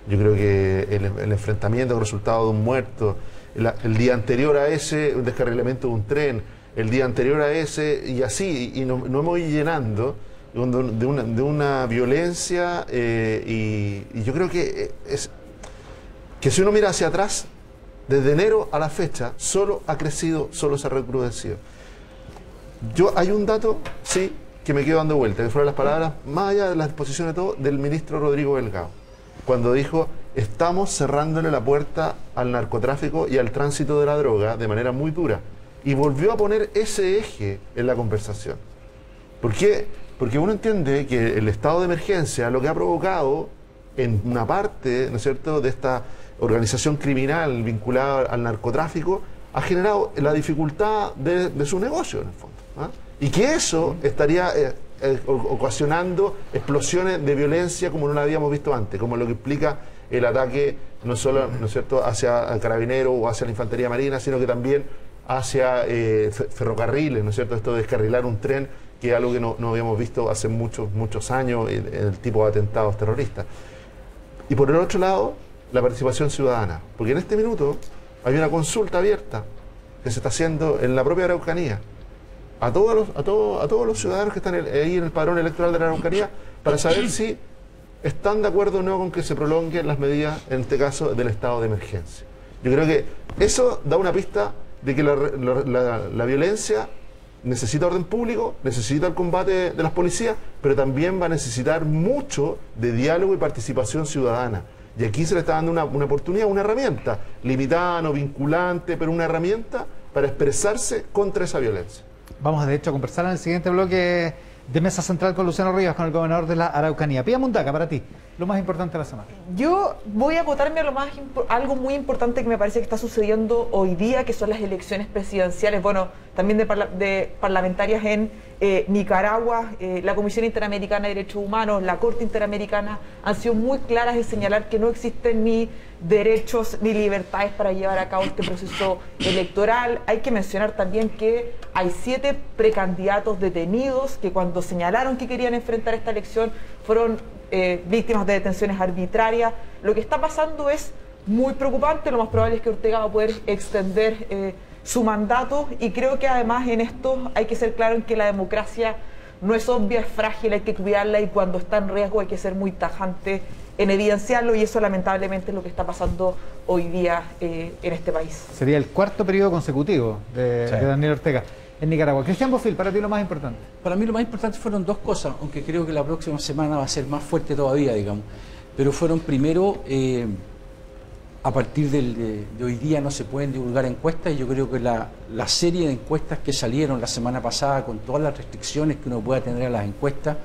Yo creo que el enfrentamiento con resultado de un muerto, el día anterior a ese, un descarrilamiento de un tren, el día anterior a ese, y así, y nos hemos ido llenando de una violencia, y yo creo que si uno mira hacia atrás, desde enero a la fecha, solo ha crecido, solo se ha recrudecido. Hay un dato, sí, que me quedo dando vuelta, que fueron las palabras, más allá de la exposición de todo, del ministro Rodrigo Delgado, cuando dijo: estamos cerrándole la puerta al narcotráfico y al tránsito de la droga de manera muy dura. Y volvió a poner ese eje en la conversación. ¿Por qué? Porque uno entiende que el estado de emergencia lo que ha provocado en una parte, ¿no es cierto?, de esta organización criminal vinculada al narcotráfico, ha generado la dificultad de su negocio, en el fondo, ¿ah? Y que eso estaría ocasionando explosiones de violencia como no la habíamos visto antes, como lo que explica el ataque no solo, ¿no es cierto?, hacia el carabinero o hacia la infantería marina, sino que también hacia ferrocarriles, ¿no es cierto?, esto de descarrilar un tren, que es algo que no habíamos visto hace muchos años en el tipo de atentados terroristas. Y por el otro lado, la participación ciudadana, porque en este minuto hay una consulta abierta que se está haciendo en la propia Araucanía, a todos los ciudadanos que están ahí en el padrón electoral de la Araucanía para saber si están de acuerdo o no con que se prolonguen las medidas, en este caso, del estado de emergencia. Yo creo que eso da una pista de que la violencia necesita orden público, necesita el combate de las policías, pero también va a necesitar mucho de diálogo y participación ciudadana. Y aquí se le está dando una oportunidad, una herramienta, limitada, no vinculante, pero una herramienta para expresarse contra esa violencia. Vamos, de hecho, a conversar en el siguiente bloque de Mesa Central con Luciano Rivas, con el gobernador de la Araucanía. Pía Mundaca, para ti, lo más importante de la semana. Yo voy a acotarme a algo muy importante que me parece que está sucediendo hoy día, que son las elecciones presidenciales, bueno, también de parlamentarias en Nicaragua. La Comisión Interamericana de Derechos Humanos, la Corte Interamericana han sido muy claras en señalar que no existen ni derechos ni libertades para llevar a cabo este proceso electoral. Hay que mencionar también que hay 7 precandidatos detenidos que cuando señalaron que querían enfrentar esta elección fueron víctimas de detenciones arbitrarias. Lo que está pasando es muy preocupante. Lo más probable es que Ortega va a poder extender su mandato, y creo que además en esto hay que ser claro en que la democracia no es obvia, es frágil, hay que cuidarla, y cuando está en riesgo hay que ser muy tajante en evidenciarlo, y eso lamentablemente es lo que está pasando hoy día en este país. Sería el 4º periodo consecutivo de Daniel Ortega en Nicaragua. Cristian Bofill, para ti lo más importante. Para mí lo más importante fueron 2 cosas, aunque creo que la próxima semana va a ser más fuerte todavía, digamos. Pero fueron primero, a partir de hoy día no se pueden divulgar encuestas, y yo creo que la serie de encuestas que salieron la semana pasada, con todas las restricciones que uno pueda tener a las encuestas,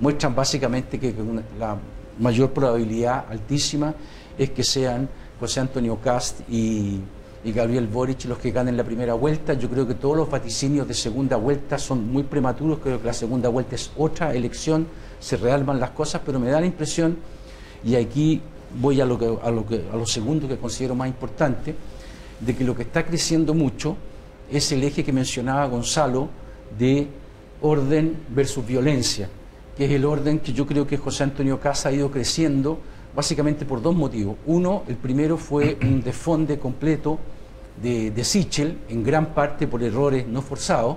muestran básicamente que la mayor probabilidad altísima es que sean José Antonio Kast y Gabriel Boric los que ganen la primera vuelta. Yo creo que todos los vaticinios de segunda vuelta son muy prematuros. Creo que la segunda vuelta es otra elección, se realman las cosas, pero me da la impresión, y aquí voy a lo segundo que considero más importante, de que lo que está creciendo mucho es el eje que mencionaba Gonzalo de orden versus violencia, que es el orden que yo creo que José Antonio Kast ha ido creciendo básicamente por 2 motivos. Uno, el primero fue un desfonde completo de Sichel, en gran parte por errores no forzados,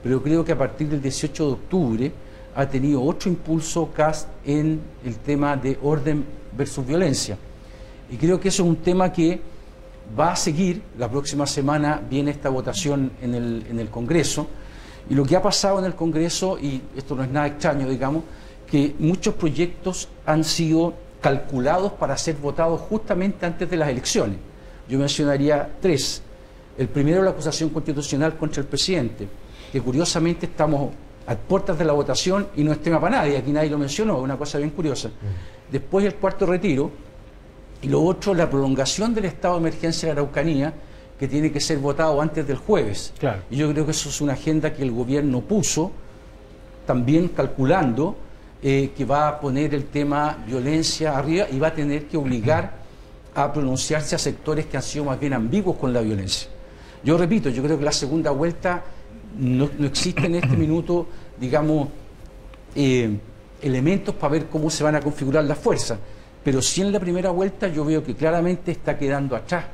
pero creo que a partir del 18 de octubre ha tenido otro impulso Kast en el tema de orden versus violencia. Y creo que eso es un tema que va a seguir. La próxima semana viene esta votación en el Congreso, y lo que ha pasado en el Congreso, y esto no es nada extraño, digamos, que muchos proyectos han sido calculados para ser votados justamente antes de las elecciones. Yo mencionaría 3. El primero, la acusación constitucional contra el presidente, que curiosamente estamos a puertas de la votación y no es tema para nadie, aquí nadie lo mencionó, es una cosa bien curiosa. Después el 4º retiro, y lo otro, la prolongación del estado de emergencia de la Araucanía, que tiene que ser votado antes del jueves. Claro. Y yo creo que eso es una agenda que el gobierno puso, también calculando que va a poner el tema violencia arriba, y va a tener que obligar a pronunciarse a sectores que han sido más bien ambiguos con la violencia. Yo repito, yo creo que la segunda vuelta no existe en este minuto, digamos, elementos para ver cómo se van a configurar las fuerzas, pero sí en la primera vuelta yo veo que claramente está quedando atrás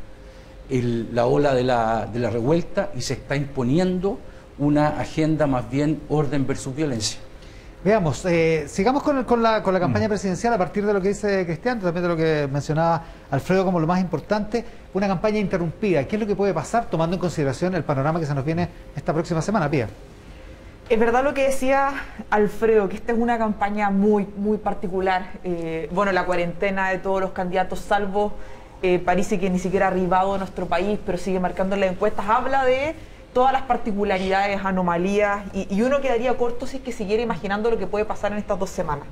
la ola de la revuelta, y se está imponiendo una agenda más bien orden versus violencia. Veamos, sigamos con la campaña presidencial a partir de lo que dice Cristian, también de lo que mencionaba Alfredo como lo más importante, una campaña interrumpida. ¿Qué es lo que puede pasar tomando en consideración el panorama que se nos viene esta próxima semana, Pía? Es verdad lo que decía Alfredo, que esta es una campaña muy, muy particular. Bueno, la cuarentena de todos los candidatos, salvo Parisi, que ni siquiera ha arribado a nuestro país, pero sigue marcando las encuestas, habla de todas las particularidades, anomalías, y uno quedaría corto si es que siguiera imaginando lo que puede pasar en estas 2 semanas.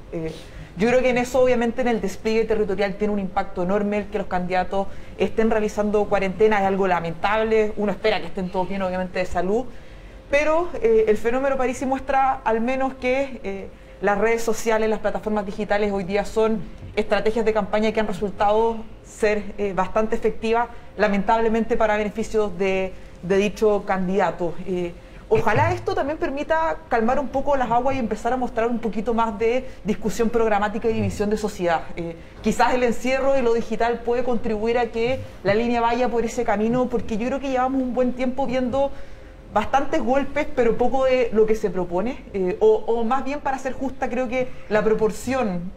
Yo creo que en eso, obviamente, en el despliegue territorial tiene un impacto enorme el que los candidatos estén realizando cuarentena, es algo lamentable. Uno espera que estén todos bien, obviamente, de salud, pero el fenómeno Parisi muestra al menos que las redes sociales, las plataformas digitales hoy día son estrategias de campaña que han resultado ser bastante efectivas, lamentablemente para beneficios de dicho candidato. Ojalá esto también permita calmar un poco las aguas y empezar a mostrar un poquito más de discusión programática y división de sociedad. Quizás el encierro y lo digital puede contribuir a que la línea vaya por ese camino, porque yo creo que llevamos un buen tiempo viendo bastantes golpes, pero poco de lo que se propone. O más bien, para ser justa, creo que la proporción,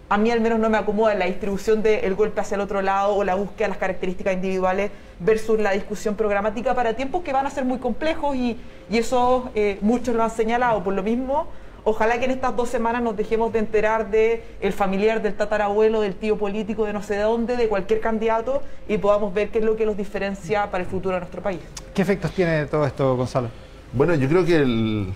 a mí al menos no me acomoda, la distribución del golpe hacia el otro lado o la búsqueda de las características individuales versus la discusión programática para tiempos que van a ser muy complejos y eso muchos lo han señalado. Por lo mismo, ojalá que en estas 2 semanas nos dejemos de enterar de el familiar, del tatarabuelo, del tío político, de no sé de dónde, de cualquier candidato, y podamos ver qué es lo que los diferencia para el futuro de nuestro país. ¿Qué efectos tiene todo esto, Gonzalo? Bueno, yo creo que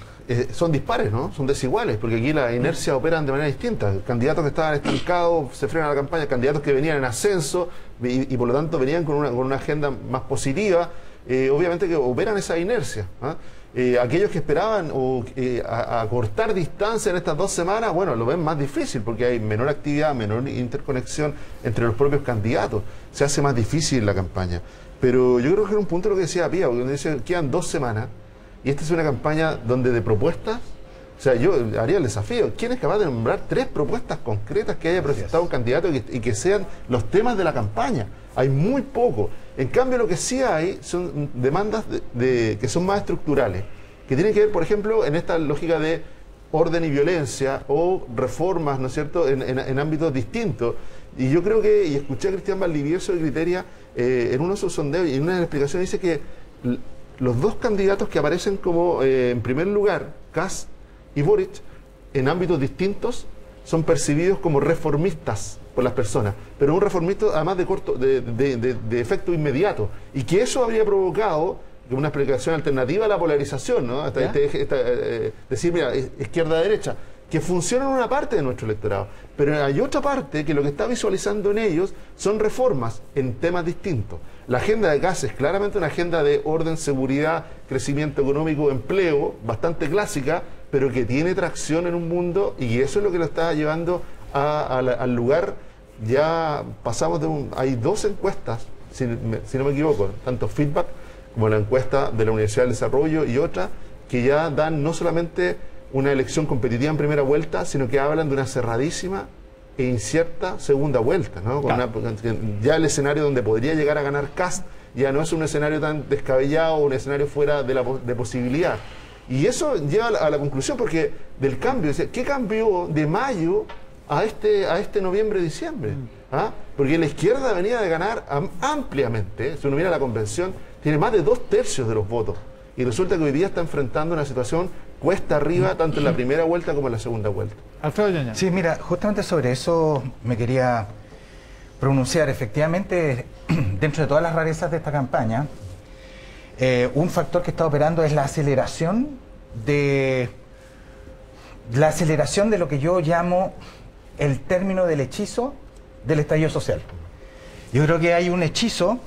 son dispares, ¿no? Son desiguales, porque aquí las inercias operan de manera distinta. Candidatos que estaban estancados se frenan la campaña, candidatos que venían en ascenso y por lo tanto venían con una agenda más positiva, obviamente que operan esa inercia, ¿ah? Aquellos que esperaban acortar distancia en estas 2 semanas, bueno, lo ven más difícil porque hay menor actividad, menor interconexión entre los propios candidatos. Se hace más difícil la campaña. Pero yo creo que era un punto lo que decía Pía, porque dice, quedan 2 semanas y esta es una campaña donde de propuestas, o sea, yo haría el desafío, ¿quién es capaz de nombrar 3 propuestas concretas que haya presentado un candidato y que sean los temas de la campaña? Hay muy poco. En cambio, lo que sí hay son demandas que son más estructurales, que tienen que ver, por ejemplo, en esta lógica de orden y violencia o reformas, ¿no es cierto?, en ámbitos distintos. Y yo creo que, y escuché a Cristian Valdivieso de Criteria en uno de sus sondeos y en una explicación dice que los 2 candidatos que aparecen como en primer lugar, Kast y Boric, en ámbitos distintos, son percibidos como reformistas por las personas, pero un reformista además de efecto inmediato, y que eso habría provocado una explicación alternativa a la polarización, ¿no? Decir, mira, izquierda-derecha, que funciona en una parte de nuestro electorado, pero hay otra parte que lo que está visualizando en ellos son reformas en temas distintos. La agenda de Kast es claramente una agenda de orden, seguridad, crecimiento económico, empleo, bastante clásica, pero que tiene tracción en un mundo, y eso es lo que lo está llevando al lugar. Ya pasamos hay 2 encuestas, si no me equivoco, tanto Feedback como la encuesta de la Universidad del Desarrollo y otra, que ya dan no solamente una elección competitiva en primera vuelta, sino que hablan de una cerradísima e incierta segunda vuelta, ¿no? Ya el escenario donde podría llegar a ganar Kast ya no es un escenario tan descabellado, un escenario fuera de posibilidad. Y eso lleva a la conclusión, porque del cambio, ¿qué cambió de mayo a este noviembre-diciembre? ¿Ah? Porque la izquierda venía de ganar ampliamente, si uno mira la convención, tiene más de 2/3 de los votos, y resulta que hoy día está enfrentando una situación cuesta arriba, tanto en la primera vuelta como en la segunda vuelta. Alfredo Ñaña. Sí, mira, justamente sobre eso me quería pronunciar. Efectivamente, dentro de todas las rarezas de esta campaña, un factor que está operando es la aceleración de lo que yo llamo el término del hechizo del estallido social. Yo creo que hay un hechizo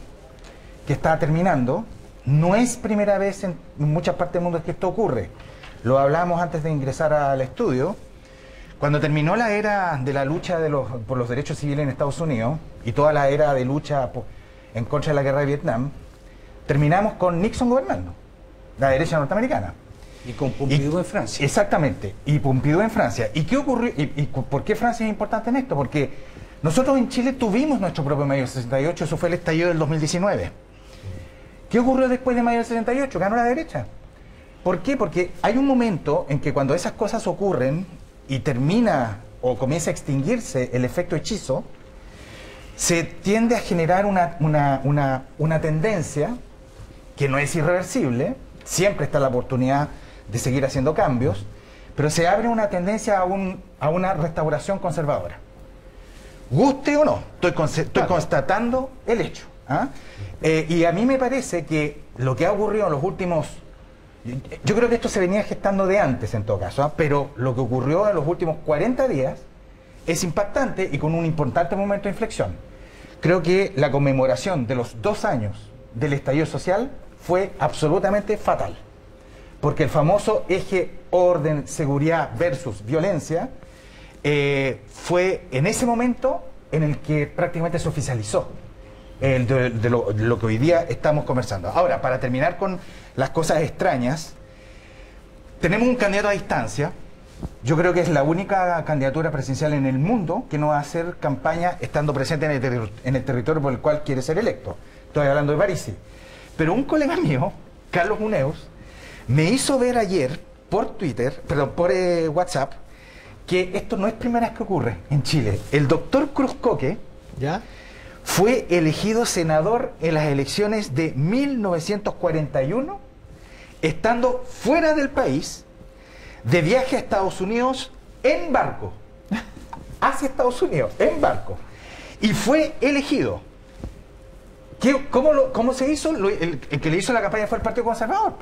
que está terminando. No es primera vez en muchas partes del mundo que esto ocurre. Lo hablamos antes de ingresar al estudio. Cuando terminó la era de la lucha por los derechos civiles en Estados Unidos y toda la era de lucha en contra de la guerra de Vietnam, terminamos con Nixon gobernando, la derecha norteamericana. Y con Pompidou en Francia. Exactamente, y Pompidou en Francia. ¿Y qué ocurrió? ¿Y por qué Francia es importante en esto? Porque nosotros en Chile tuvimos nuestro propio mayo del 68, eso fue el estallido del 2019. ¿Qué ocurrió después de mayo del 68? Ganó la derecha. ¿Por qué? Porque hay un momento en que cuando esas cosas ocurren y termina o comienza a extinguirse el efecto hechizo, se tiende a generar una tendencia que no es irreversible, siempre está la oportunidad de seguir haciendo cambios, pero se abre una tendencia a una restauración conservadora. Guste o no, estoy constatando el hecho. ¿Ah? Y a mí me parece que lo que ha ocurrido en los últimos... Yo creo que esto se venía gestando de antes en todo caso, ¿ah? Pero lo que ocurrió en los últimos 40 días es impactante y con un importante momento de inflexión. Creo que la conmemoración de los 2 años del estallido social fue absolutamente fatal. Porque el famoso eje orden, seguridad versus violencia fue en ese momento en el que prácticamente se oficializó de lo que hoy día estamos conversando. Ahora, para terminar con las cosas extrañas, tenemos un candidato a distancia. Yo creo que es la única candidatura presidencial en el mundo que no va a hacer campaña estando presente en el territorio por el cual quiere ser electo. Estoy hablando de Parisi. Pero un colega mío, Carlos Muneus, me hizo ver ayer por Twitter, perdón, por WhatsApp, que esto no es primera vez que ocurre en Chile. El doctor Cruzcoque ¿Ya? fue elegido senador en las elecciones de 1941, estando fuera del país, de viaje a Estados Unidos en barco, hacia Estados Unidos, en barco, y fue elegido. ¿Cómo se hizo? El que le hizo la campaña fue el Partido Conservador.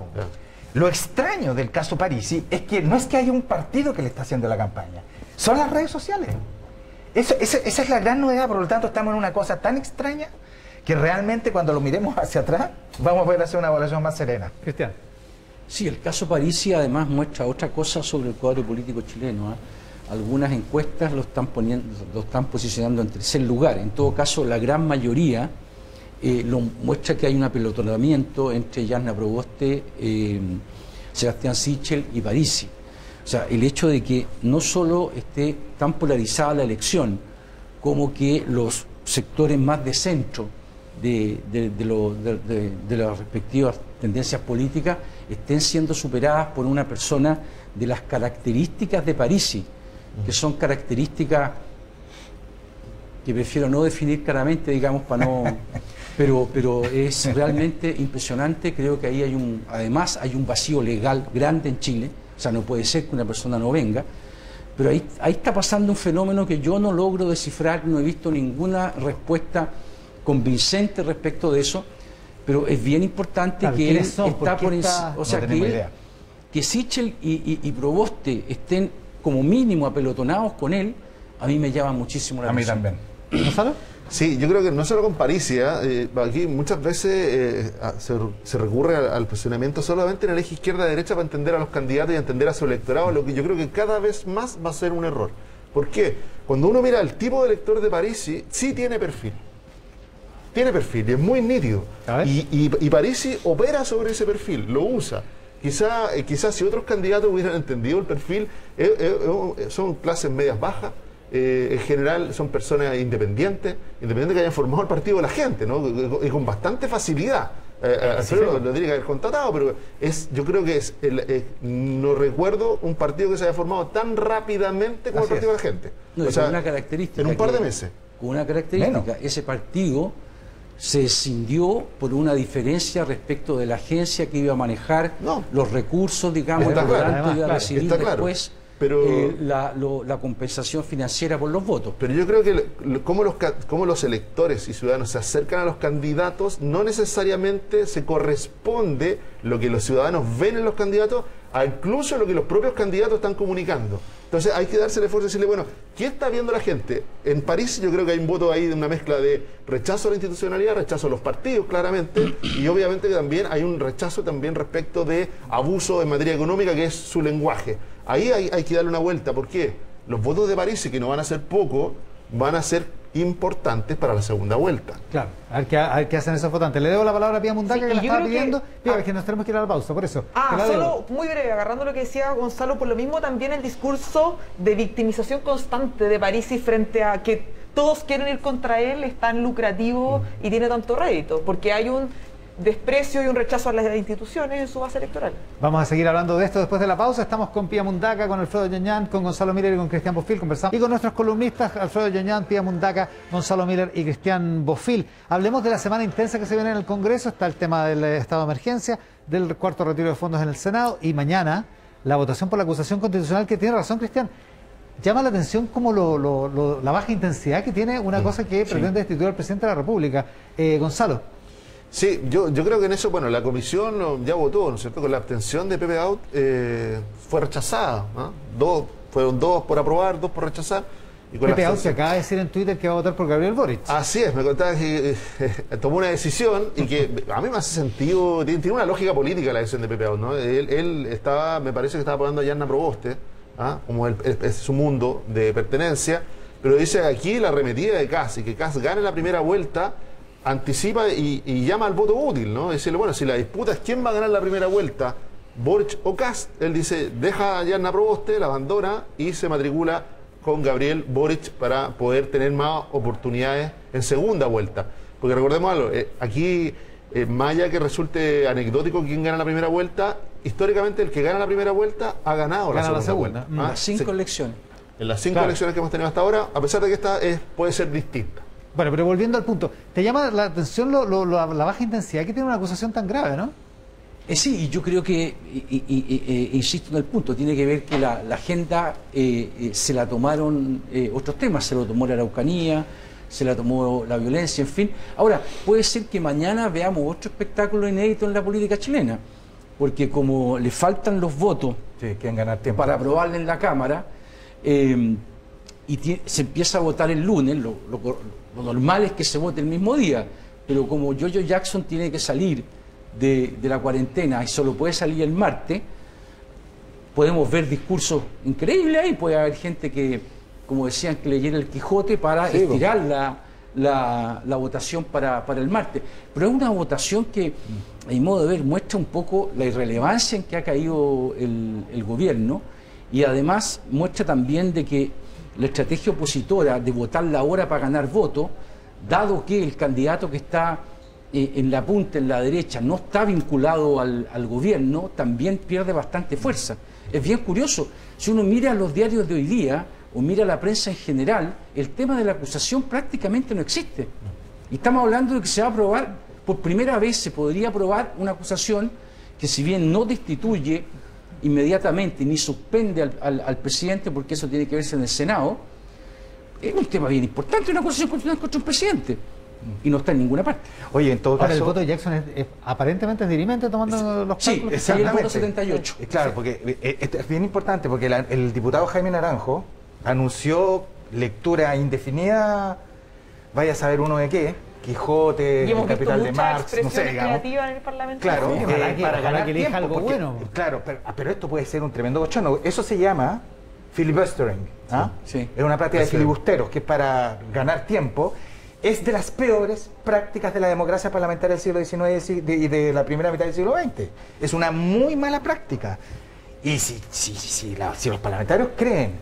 Lo extraño del caso Parisi es que no es que haya un partido que le está haciendo la campaña, son las redes sociales. Esa es la gran novedad, por lo tanto estamos en una cosa tan extraña que realmente cuando lo miremos hacia atrás vamos a poder hacer una evaluación más serena. Cristian. Sí, el caso Parisi además muestra otra cosa sobre el cuadro político chileno, ¿eh? Algunas encuestas lo están posicionando en tercer lugar. En todo caso, la gran mayoría lo muestra que hay un apelotonamiento entre Yarna Proboste, Sebastián Sichel y Parisi. O sea, el hecho de que no solo esté tan polarizada la elección, como que los sectores más de centro de las respectivas tendencias políticas estén siendo superadas por una persona de las características de Parisi, que son características que prefiero no definir claramente, digamos, para no... Pero es realmente impresionante. Creo que ahí además hay un vacío legal grande en Chile. O sea, no puede ser que una persona no venga. Pero ahí está pasando un fenómeno que yo no logro descifrar, no he visto ninguna respuesta convincente respecto de eso, pero es bien importante, claro, que él está por encima. O sea, no que Sichel y Proboste estén como mínimo apelotonados con él, a mí me llama muchísimo la atención. A mí también. ¿No sabe? Sí, yo creo que no solo con Parisi, aquí muchas veces se recurre al posicionamiento solamente en el eje izquierda-derecha para entender a los candidatos y entender a su electorado, lo que yo creo que cada vez más va a ser un error. ¿Por qué? Cuando uno mira el tipo de elector de Parisi, sí tiene perfil. Tiene perfil y es muy nítido. Y Parisi opera sobre ese perfil, lo usa. Quizás si otros candidatos hubieran entendido el perfil, son clases medias bajas. En general son personas independientes que hayan formado el partido de la gente, ¿no? Y con bastante facilidad. Alfredo lo tiene que haber contratado, pero yo creo que no recuerdo un partido que se haya formado tan rápidamente como el partido de la gente. No, con una característica. En un par de meses. Con una característica, ese partido se escindió por una diferencia respecto de la agencia que iba a manejar los recursos, digamos, que iba a recibir después. Pero la compensación financiera por los votos. Pero yo creo que como los electores y ciudadanos se acercan a los candidatos, no necesariamente se corresponde lo que los ciudadanos ven en los candidatos a incluso lo que los propios candidatos están comunicando. Entonces hay que darse el esfuerzo de decirle, bueno, ¿qué está viendo la gente? En París yo creo que hay un voto ahí de una mezcla de rechazo a la institucionalidad, rechazo a los partidos claramente, y obviamente que también hay un rechazo también respecto de abuso en materia económica, que es su lenguaje. Ahí hay que darle una vuelta, porque los votos de París, que no van a ser pocos, van a ser importantes para la segunda vuelta. Claro, a ver qué hacen esos votantes. Le debo la palabra a Pía Mundaca, que la estaba pidiendo. Que nos tenemos que ir a la pausa, por eso. Solo muy breve, agarrando lo que decía Gonzalo, por lo mismo también el discurso de victimización constante de Parisi frente a que todos quieren ir contra él, es tan lucrativo y tiene tanto rédito, porque hay un desprecio y un rechazo a las instituciones en su base electoral. Vamos a seguir hablando de esto después de la pausa. Estamos con Pía Mundaca, con Alfredo Yañán, con Gonzalo Miller y con Cristian Bofill. Conversamos y con nuestros columnistas Alfredo Yañán, Pía Mundaca, Gonzalo Miller y Cristian Bofill. Hablemos de la semana intensa que se viene en el Congreso. Está el tema del estado de emergencia, del cuarto retiro de fondos en el Senado y mañana la votación por la acusación constitucional, que tiene razón Cristian. Llama la atención como la baja intensidad que tiene una cosa que pretende destituir al presidente de la República. Gonzalo. Sí, yo creo que en eso, bueno, la comisión ya votó, ¿no es cierto? Con la abstención de Pepe Out fue rechazada, ¿no? Fueron 2 por aprobar, 2 por rechazar. Y con Pepe Out se acaba de decir en Twitter que va a votar por Gabriel Boric. Así es, me contaba que tomó una decisión y que a mí me hace sentido, tiene una lógica política la decisión de Pepe Out, ¿no? Él estaba, me parece que estaba apoyando a Yarna Proboste, como es su mundo de pertenencia, pero dice aquí la arremetida de Kast, y que Kast gane la primera vuelta, anticipa y llama al voto útil, ¿no? Decirle, bueno, si la disputa es quién va a ganar la primera vuelta, Boric o Kast, él dice, deja a Yarna Proboste, la abandona y se matricula con Gabriel Boric para poder tener más oportunidades en segunda vuelta. Porque recordemos algo, aquí más allá que resulte anecdótico quién gana la primera vuelta, históricamente el que gana la primera vuelta ha ganado Gana la la segunda segunda. vuelta. Las 5 elecciones. En las 5 Claro. elecciones que hemos tenido hasta ahora, a pesar de que esta puede ser distinta. Bueno, pero volviendo al punto, ¿te llama la atención la baja intensidad que tiene una acusación tan grave, no? Sí, y yo creo que, insisto en el punto, tiene que ver que la agenda se la tomaron otros temas, se lo tomó la Araucanía, se la tomó la violencia, en fin. Ahora, puede ser que mañana veamos otro espectáculo inédito en la política chilena, porque como le faltan los votos Sí, quieren ganar tiempo. para aprobarle en la Cámara, se empieza a votar el lunes, lo normal es que se vote el mismo día, pero como Jojo Jackson tiene que salir de la cuarentena y solo puede salir el martes, podemos ver discursos increíbles ahí, puede haber gente que, como decían, que leyera el Quijote para estirar la votación para el martes. Pero es una votación que, a mi modo de ver, muestra un poco la irrelevancia en que ha caído el gobierno y además muestra también de que la estrategia opositora de votar la hora para ganar votos, dado que el candidato que está en la punta, en la derecha, no está vinculado al gobierno, también pierde bastante fuerza. Es bien curioso, si uno mira los diarios de hoy día o mira la prensa en general, el tema de la acusación prácticamente no existe. Y estamos hablando de que se va a aprobar, por primera vez se podría aprobar una acusación que, si bien no destituye inmediatamente ni suspende al presidente, porque eso tiene que verse en el Senado, es un tema bien importante, una acusación contra un presidente. Y no está en ninguna parte. Oye, en todo Ahora, caso... el voto de Jackson aparentemente es dirimente tomando los Sí, cálculos. está en el voto Exactamente. 78. Claro, porque esto es bien importante, porque el diputado Jaime Naranjo anunció lectura indefinida, vaya a saber uno de qué, Quijote, Y hemos El visto Capital de mucha Marx, no expresión sé, digamos. creativa en el Parlamento. Claro, Sí, ojalá para ojalá ganar que elija tiempo, algo porque- bueno. Claro, pero esto puede ser un tremendo bochorno. Eso se llama filibustering. ¿Ah? Sí. Es una práctica de Sí. filibusteros que es para ganar tiempo. Es de las peores prácticas de la democracia parlamentaria del siglo XIX y de la primera mitad del siglo XX. Es una muy mala práctica. Y si los parlamentarios creen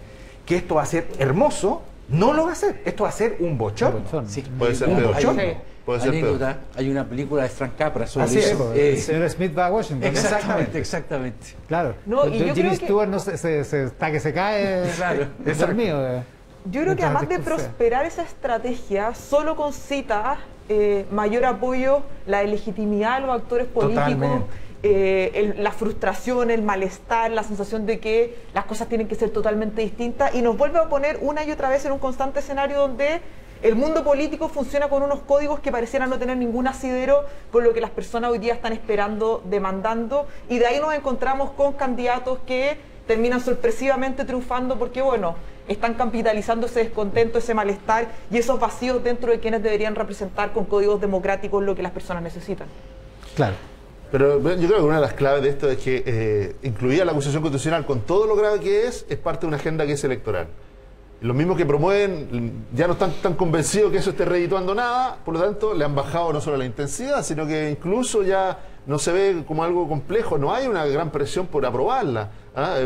que esto va a ser hermoso, no lo va a hacer. Esto va a ser un bochorno. Sí. Puede ser Un peor. bochorno. Puede ser peor. Anécdota, hay una película de Frank Capra sobre Así eso. es. El señor Smith va a Washington. Exactamente, exactamente. Claro. No, y yo Jimmy creo que- Stewart no está que se cae. Claro, es dormido. Yo creo que además de prosperar esa estrategia, solo concita mayor apoyo, la legitimidad de los actores políticos, Totalmente. la frustración, el malestar, la sensación de que las cosas tienen que ser totalmente distintas, y nos vuelve a poner una y otra vez en un constante escenario donde el mundo político funciona con unos códigos que parecieran no tener ningún asidero con lo que las personas hoy día están esperando, demandando, y de ahí nos encontramos con candidatos que terminan sorpresivamente triunfando porque, bueno, están capitalizando ese descontento, ese malestar y esos vacíos dentro de quienes deberían representar con códigos democráticos lo que las personas necesitan. Claro. Pero yo creo que una de las claves de esto es que incluida la acusación constitucional con todo lo grave que es parte de una agenda que es electoral. Los mismos que promueven ya no están tan convencidos que eso esté redituando nada, por lo tanto le han bajado no solo la intensidad, sino que incluso ya no se ve como algo complejo, no hay una gran presión por aprobarla.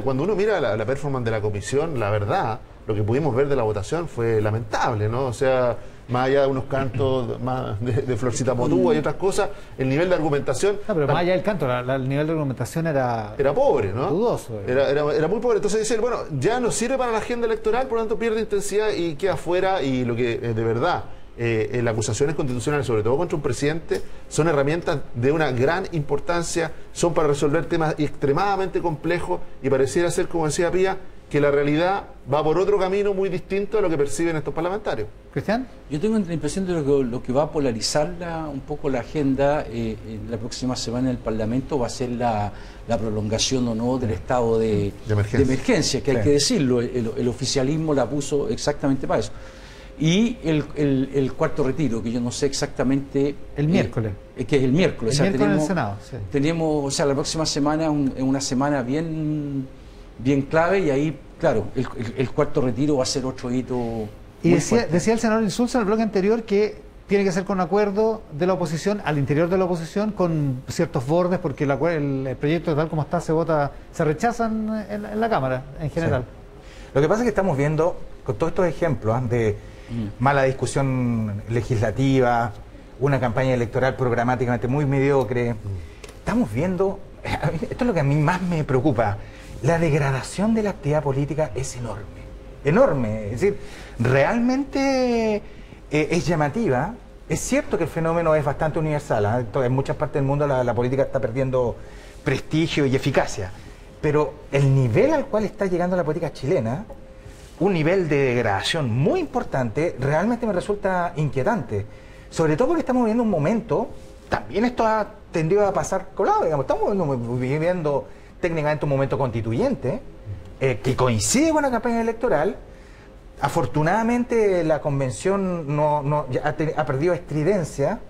Cuando uno mira la performance de la comisión, la verdad, lo que pudimos ver de la votación fue lamentable, ¿no? O sea, más allá de unos cantos más de Florcita Motúa y otras cosas, el nivel de argumentación... No, pero más allá del canto, el nivel de argumentación era pobre, ¿no? dudoso. Era muy pobre. Entonces dicen, bueno, ya no sirve para la agenda electoral, por lo tanto pierde intensidad y queda fuera. Y lo que de verdad, las acusaciones constitucionales, sobre todo contra un presidente, son herramientas de una gran importancia, son para resolver temas extremadamente complejos y pareciera ser, como decía Pía, que la realidad va por otro camino muy distinto a lo que perciben estos parlamentarios. ¿Cristian? Yo tengo la impresión de lo que va a polarizar un poco la agenda en la próxima semana en el Parlamento va a ser la prolongación o no del estado de emergencia, que hay que decirlo, el oficialismo la puso exactamente para eso. Y el cuarto retiro, que yo no sé exactamente... El miércoles. Que es el miércoles. El miércoles en el Senado, sí. Tenemos, o sea, la próxima semana es una semana bien clave y ahí, claro, el cuarto retiro va a ser otro hito. Y decía el senador Insulza en el bloque anterior que tiene que ser con acuerdo de la oposición, al interior de la oposición, con ciertos bordes, porque el proyecto tal como está se rechazan en la Cámara en general. Sí. Lo que pasa es que estamos viendo, con todos estos ejemplos de mala discusión legislativa, una campaña electoral programáticamente muy mediocre. Estamos viendo, esto es lo que a mí más me preocupa, la degradación de la actividad política es enorme, enorme. Es decir, realmente es llamativa. Es cierto que el fenómeno es bastante universal, ¿eh? En muchas partes del mundo la política está perdiendo prestigio y eficacia, pero el nivel al cual está llegando la política chilena, un nivel de degradación muy importante, realmente me resulta inquietante. Sobre todo porque estamos viviendo un momento, también esto ha tendido a pasar colado, digamos, estamos viviendo técnicamente un momento constituyente, que coincide con la campaña electoral. Afortunadamente la convención ha perdido estridencia,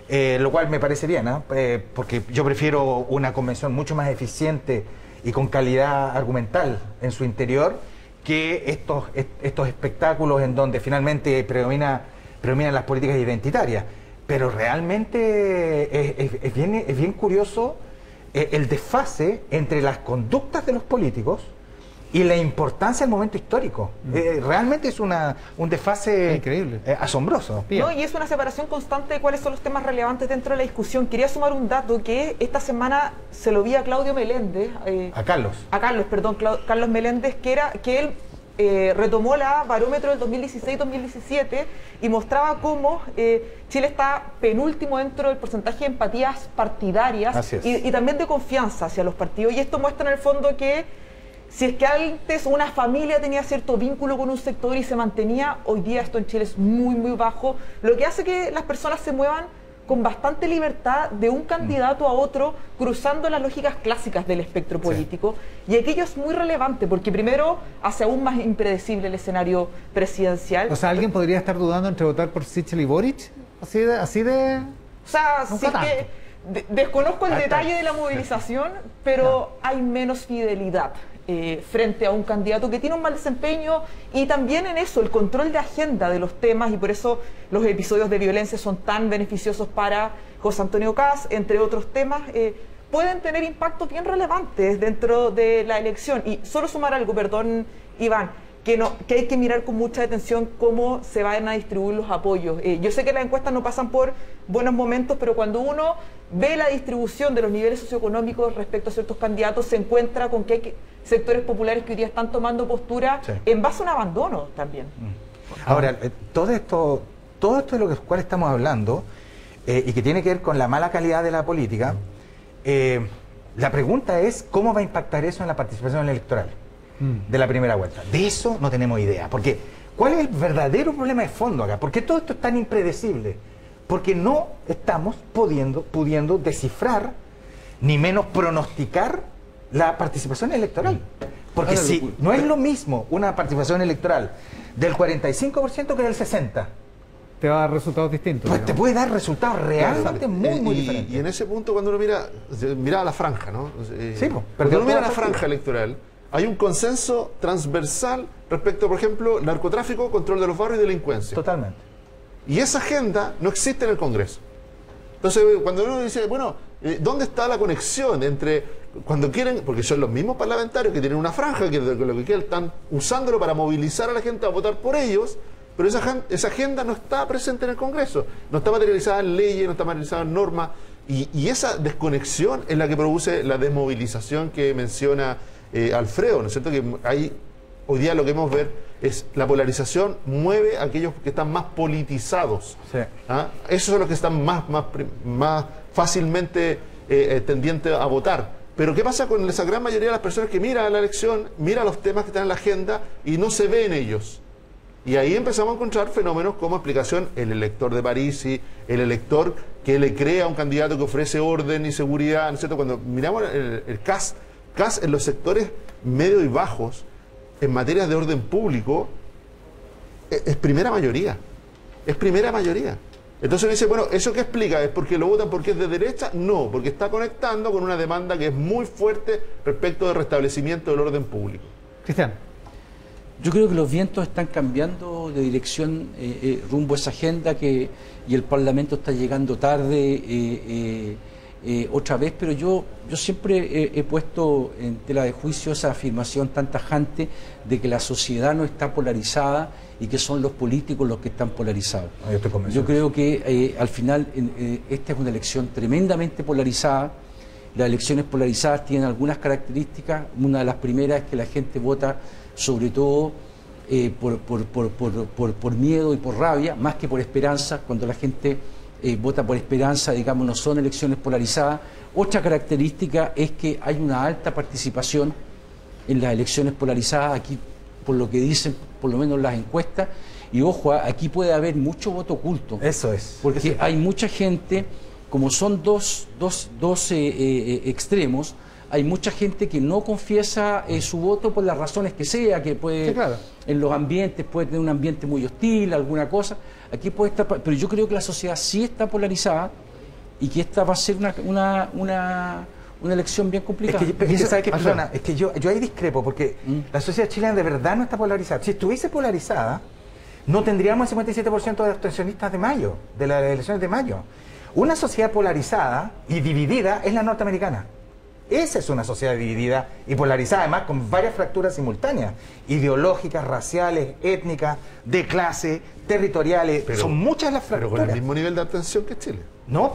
lo cual me parece bien, ¿eh? Porque yo prefiero una convención mucho más eficiente y con calidad argumental en su interior que estos espectáculos en donde finalmente predominan las políticas identitarias. Pero realmente es bien curioso el desfase entre las conductas de los políticos y la importancia del momento histórico. Realmente es un desfase increíble, asombroso. No, y es una separación constante de cuáles son los temas relevantes dentro de la discusión. Quería sumar un dato que esta semana se lo vi a Claudio Meléndez. Carlos Meléndez, que él retomó la barómetro del 2016-2017 y mostraba cómo Chile está penúltimo dentro del porcentaje de empatías partidarias y también de confianza hacia los partidos. Y esto muestra en el fondo que si es que antes una familia tenía cierto vínculo con un sector y se mantenía, hoy día esto en Chile es muy, muy bajo, lo que hace que las personas se muevan con bastante libertad de un candidato a otro, cruzando las lógicas clásicas del espectro político. Y aquello es muy relevante, porque primero hace aún más impredecible el escenario presidencial. O sea, ¿alguien podría estar dudando entre votar por Sichel y Boric? Así de... O sea, si es que desconozco el detalle de la movilización, pero hay menos fidelidad frente a un candidato que tiene un mal desempeño, y también en eso, el control de agenda de los temas, y por eso los episodios de violencia son tan beneficiosos para José Antonio Kast, entre otros temas, pueden tener impactos bien relevantes dentro de la elección. Y solo sumar algo, perdón, Iván, que hay que mirar con mucha atención cómo se van a distribuir los apoyos. Yo sé que las encuestas no pasan por buenos momentos, pero cuando uno ve la distribución de los niveles socioeconómicos respecto a ciertos candidatos, se encuentra con que hay sectores populares que hoy día están tomando postura en base a un abandono también. Ahora, todo esto de lo cual estamos hablando, y que tiene que ver con la mala calidad de la política, la pregunta es cómo va a impactar eso en la participación electoral de la primera vuelta. De eso no tenemos idea, porque ¿cuál es el verdadero problema de fondo acá? ¿Por qué todo esto es tan impredecible? Porque no estamos pudiendo descifrar, ni menos pronosticar la participación electoral. Porque si no es lo mismo una participación electoral del 45% que del 60%, te va a dar resultados distintos. Pues te puede dar resultados realmente muy diferentes. Y en ese punto, cuando uno mira la franja, ¿no? Cuando uno mira la franja electoral, hay un consenso transversal respecto, por ejemplo, narcotráfico, control de los barrios y delincuencia. Totalmente. Y esa agenda no existe en el Congreso. Entonces, cuando uno dice, bueno, ¿dónde está la conexión entre cuando quieren, porque son los mismos parlamentarios que tienen una franja, que lo que quieren están usándolo para movilizar a la gente a votar por ellos, pero esa agenda no está presente en el Congreso, no está materializada en leyes, no está materializada en normas, y esa desconexión es la que produce la desmovilización que menciona Alfredo, ¿no es cierto? Que hoy día lo que vemos ver es la polarización mueve a aquellos que están más politizados. Esos son los que están más fácilmente tendientes a votar. Pero ¿qué pasa con esa gran mayoría de las personas que mira la elección, mira los temas que están en la agenda y no se ve en ellos? Y ahí empezamos a encontrar fenómenos como explicación el elector de Parisi, el elector que le cree a un candidato que ofrece orden y seguridad, ¿no es cierto? Cuando miramos el Kast en los sectores medios y bajos, en materias de orden público, es primera mayoría. Es primera mayoría. Entonces uno dice, bueno, ¿eso qué explica? ¿Es porque lo votan porque es de derecha? No, porque está conectando con una demanda que es muy fuerte respecto del restablecimiento del orden público. Cristian. Yo creo que los vientos están cambiando de dirección rumbo a esa agenda y el Parlamento está llegando tarde otra vez, pero yo siempre he puesto en tela de juicio esa afirmación tan tajante de que la sociedad no está polarizada y que son los políticos los que están polarizados. Yo estoy convencido. Yo creo que al final esta es una elección tremendamente polarizada. Las elecciones polarizadas tienen algunas características. Una de las primeras es que la gente vota sobre todo por miedo y por rabia, más que por esperanza. Cuando la gente vota por esperanza, digamos, no son elecciones polarizadas. Otra característica es que hay una alta participación en las elecciones polarizadas, aquí por lo que dicen por lo menos las encuestas, y ojo, aquí puede haber mucho voto oculto. Eso es. Porque hay mucha gente, como son dos extremos, hay mucha gente que no confiesa su voto por las razones que sea, que puede, sí, claro, en los ambientes puede tener un ambiente muy hostil, alguna cosa. Aquí puede estar, pero yo creo que la sociedad sí está polarizada y que esta va a ser una elección bien complicada. Es que yo ahí discrepo, porque la sociedad chilena de verdad no está polarizada. Si estuviese polarizada, no tendríamos el 57% de abstencionistas de mayo, de las elecciones de mayo. Una sociedad polarizada y dividida es la norteamericana. Esa es una sociedad dividida y polarizada, además con varias fracturas simultáneas, ideológicas, raciales, étnicas, de clase, territoriales. Son muchas las fracturas. Pero con el mismo nivel de abstención que Chile. No,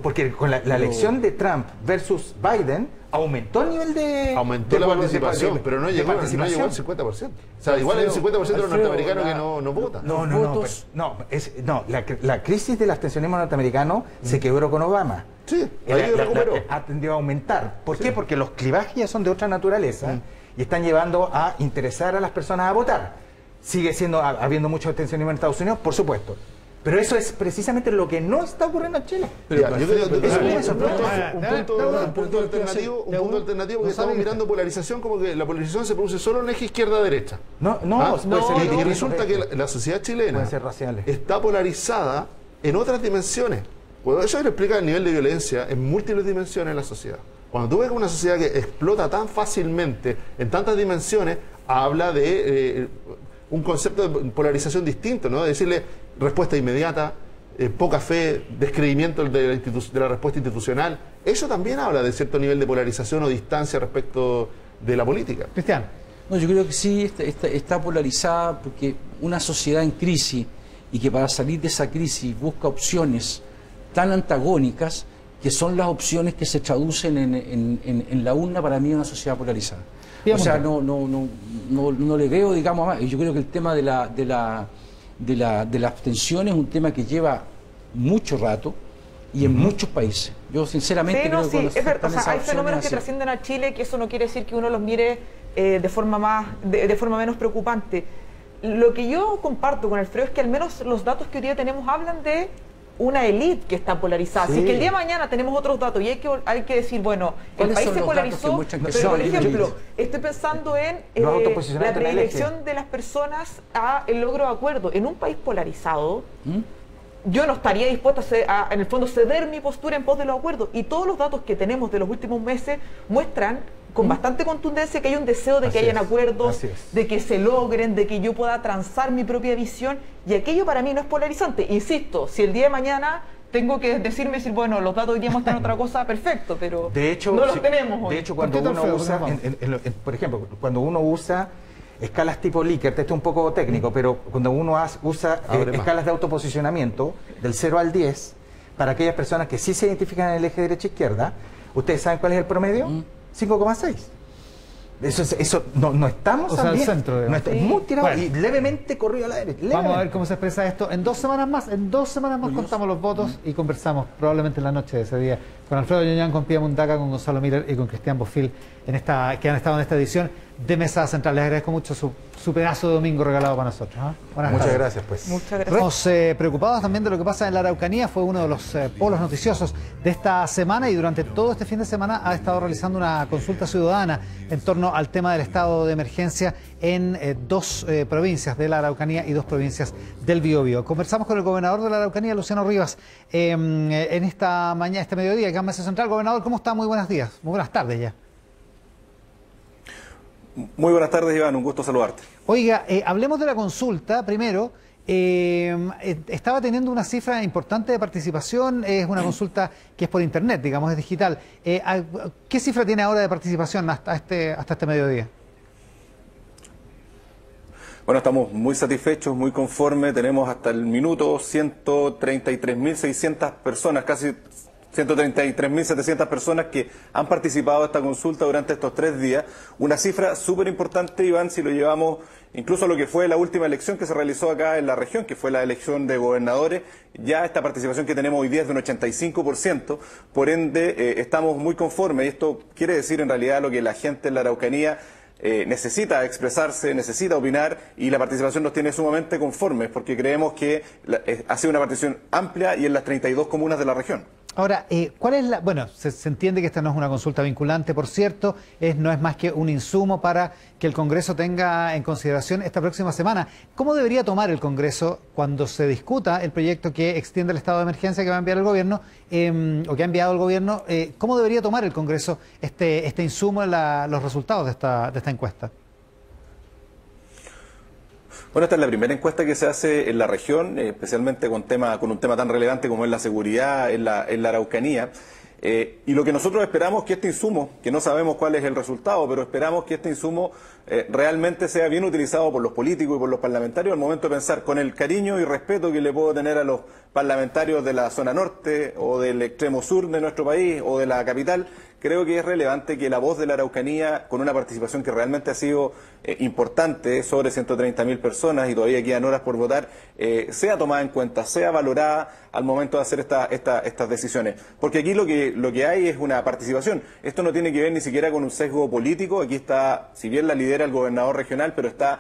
porque con la elección de Trump versus Biden aumentó el nivel de... Aumentó la participación, pero no llegó al 50%. O sea, igual hay un 50% de los norteamericanos que no votan. La crisis del abstencionismo norteamericano se quebró con Obama. Sí, ahí recuperó. Ha tendido a aumentar. ¿Por qué? Porque los clivajes ya son de otra naturaleza y están llevando a interesar a las personas a votar. Sigue habiendo mucho abstencionismo en Estados Unidos, por supuesto. Pero eso es precisamente lo que no está ocurriendo en Chile. Yo creo que un punto alternativo, porque estamos mirando polarización como que la polarización se produce solo en el eje izquierda-derecha. Y resulta que la sociedad chilena está polarizada en otras dimensiones. Eso le explica el nivel de violencia en múltiples dimensiones en la sociedad. Cuando tú ves una sociedad que explota tan fácilmente en tantas dimensiones, habla de un concepto de polarización distinto, ¿no? De decirle respuesta inmediata, poca fe, descreimiento de la respuesta institucional. Eso también habla de cierto nivel de polarización o distancia respecto de la política. Cristian. No, yo creo que sí está polarizada porque una sociedad en crisis y que para salir de esa crisis busca opciones tan antagónicas que son las opciones que se traducen en la urna, para mí es una sociedad polarizada. O sea, no le veo, digamos, más. Yo creo que el tema de la abstención es un tema que lleva mucho rato y en muchos países. Yo sinceramente creo que es verdad, hay fenómenos que trascienden a Chile, que eso no quiere decir que uno los mire de forma menos preocupante. Lo que yo comparto con Alfredo es que al menos los datos que hoy día tenemos hablan de una élite que está polarizada. Sí. Así que el día de mañana tenemos otros datos y hay que decir, bueno, el país se polarizó, pero por ejemplo, estoy pensando en la predilección de las personas a el logro de acuerdo. En un país polarizado, yo no estaría dispuesta en el fondo, ceder mi postura en pos de los acuerdos. Y todos los datos que tenemos de los últimos meses muestran con bastante contundencia que hay un deseo de que hayan acuerdos, de que se logren, de que yo pueda transar mi propia visión, y aquello para mí no es polarizante. Insisto, si el día de mañana tengo que decir, bueno, los datos hoy día muestran otra cosa, perfecto, pero de hecho, no los tenemos hoy. De hecho, cuando uno usa, por ejemplo, cuando uno usa escalas tipo Likert, esto es un poco técnico, pero cuando uno usa escalas de autoposicionamiento del 0 al 10, para aquellas personas que sí se identifican en el eje derecha-izquierda, ¿ustedes saben cuál es el promedio? 5,6. Eso no estamos al centro, no está, muy tirado y levemente corrido a la derecha. Vamos a ver cómo se expresa esto en 2 semanas más. En 2 semanas más contamos los votos y conversamos probablemente en la noche de ese día con Alfredo Ñoñán, con Pía Mundaca, con Gonzalo Miller y con Cristian Bofil que han estado en esta edición de Mesa Central. Les agradezco mucho su pedazo de domingo regalado para nosotros. Muchas gracias, pues. Muchas gracias. Estamos preocupados también de lo que pasa en la Araucanía. Fue uno de los polos noticiosos de esta semana y durante todo este fin de semana ha estado realizando una consulta ciudadana en torno al tema del estado de emergencia en 2 provincias de la Araucanía y 2 provincias del Biobío. Conversamos con el gobernador de la Araucanía, Luciano Rivas, en este mediodía, acá en Mesa Central. Gobernador, ¿cómo está? Muy buenos días. Muy buenas tardes ya. Muy buenas tardes, Iván, un gusto saludarte. Oiga, hablemos de la consulta primero. Estaba teniendo una cifra importante de participación, es una consulta que es por internet, digamos, es digital. ¿Qué cifra tiene ahora de participación hasta este mediodía? Bueno, estamos muy satisfechos, muy conformes. Tenemos hasta el minuto 133.600 personas, casi 133.700 personas que han participado de esta consulta durante estos 3 días. Una cifra súper importante, Iván, si lo llevamos incluso a lo que fue la última elección que se realizó acá en la región, que fue la elección de gobernadores. Ya esta participación que tenemos hoy día es de un 85%, por ende estamos muy conformes. Y esto quiere decir en realidad lo que la gente en la Araucanía necesita expresarse, necesita opinar, y la participación nos tiene sumamente conformes, porque creemos que ha sido una participación amplia y en las 32 comunas de la región. Ahora, ¿cuál es la...? Bueno, se entiende que esta no es una consulta vinculante, por cierto, no es más que un insumo para que el Congreso tenga en consideración esta próxima semana. ¿Cómo debería tomar el Congreso cuando se discuta el proyecto que extiende el estado de emergencia que va a enviar el gobierno, o que ha enviado el gobierno? ¿Cómo debería tomar el Congreso este insumo, los resultados de esta encuesta? Bueno, esta es la primera encuesta que se hace en la región, especialmente con un tema tan relevante como es la seguridad en la Araucanía. Y lo que nosotros esperamos es que este insumo, que no sabemos cuál es el resultado, pero esperamos que este insumo realmente sea bien utilizado por los políticos y por los parlamentarios al momento de pensar, con el cariño y respeto que le puedo tener a los parlamentarios de la zona norte o del extremo sur de nuestro país o de la capital. Creo que es relevante que la voz de la Araucanía, con una participación que realmente ha sido importante, sobre 130.000 personas y todavía quedan horas por votar, sea tomada en cuenta, sea valorada al momento de hacer estas decisiones. Porque aquí lo que hay es una participación. Esto no tiene que ver ni siquiera con un sesgo político. Aquí está, si bien la lidera el gobernador regional, pero está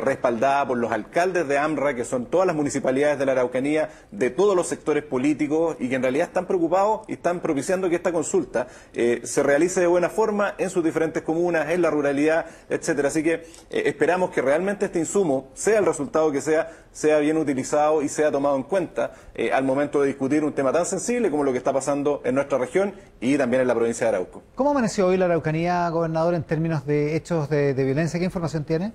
respaldada por los alcaldes de AMRA, que son todas las municipalidades de la Araucanía, de todos los sectores políticos, y que en realidad están preocupados y están propiciando que esta consulta se realice de buena forma en sus diferentes comunas, en la ruralidad, etcétera. Así que esperamos que realmente este insumo, sea el resultado que sea bien utilizado y sea tomado en cuenta al momento de discutir un tema tan sensible como lo que está pasando en nuestra región y también en la provincia de Arauco. ¿Cómo amaneció hoy la Araucanía, gobernador, en términos de hechos de violencia? ¿Qué información tiene?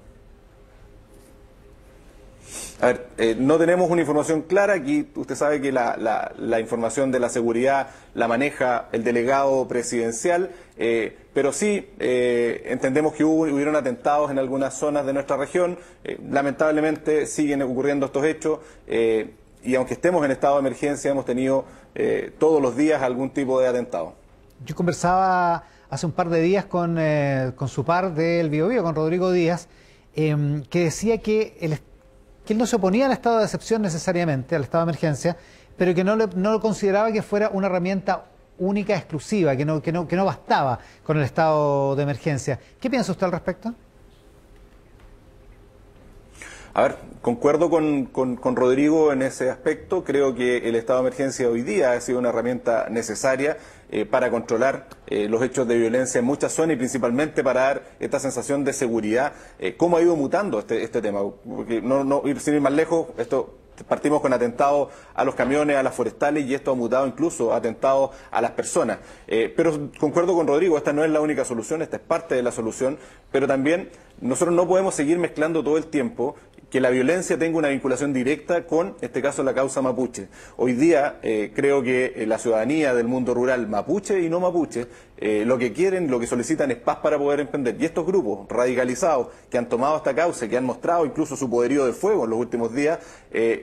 A ver, no tenemos una información clara. Aquí usted sabe que la información de la seguridad la maneja el delegado presidencial, pero sí entendemos que hubieron atentados en algunas zonas de nuestra región. Lamentablemente siguen ocurriendo estos hechos, y aunque estemos en estado de emergencia hemos tenido todos los días algún tipo de atentado. Yo conversaba hace un par de días con su par del Biobío, con Rodrigo Díaz, que decía que él no se oponía al estado de excepción necesariamente, al estado de emergencia, pero que no lo consideraba que fuera una herramienta única, exclusiva, que no bastaba con el estado de emergencia. ¿Qué piensa usted al respecto? A ver, concuerdo con Rodrigo en ese aspecto. Creo que el estado de emergencia hoy día ha sido una herramienta necesaria para controlar los hechos de violencia en muchas zonas y principalmente para dar esta sensación de seguridad. ¿Cómo ha ido mutando este tema? Porque sin ir más lejos, partimos con atentados a los camiones, a las forestales, y esto ha mutado incluso a atentados a las personas. Pero concuerdo con Rodrigo, esta no es la única solución, esta es parte de la solución, pero también nosotros no podemos seguir mezclando todo el tiempo que la violencia tenga una vinculación directa con, en este caso, la causa mapuche. Hoy día creo que la ciudadanía del mundo rural, mapuche y no mapuche, lo que quieren, lo que solicitan es paz para poder emprender. Y estos grupos radicalizados que han tomado esta causa, que han mostrado incluso su poderío de fuego en los últimos días,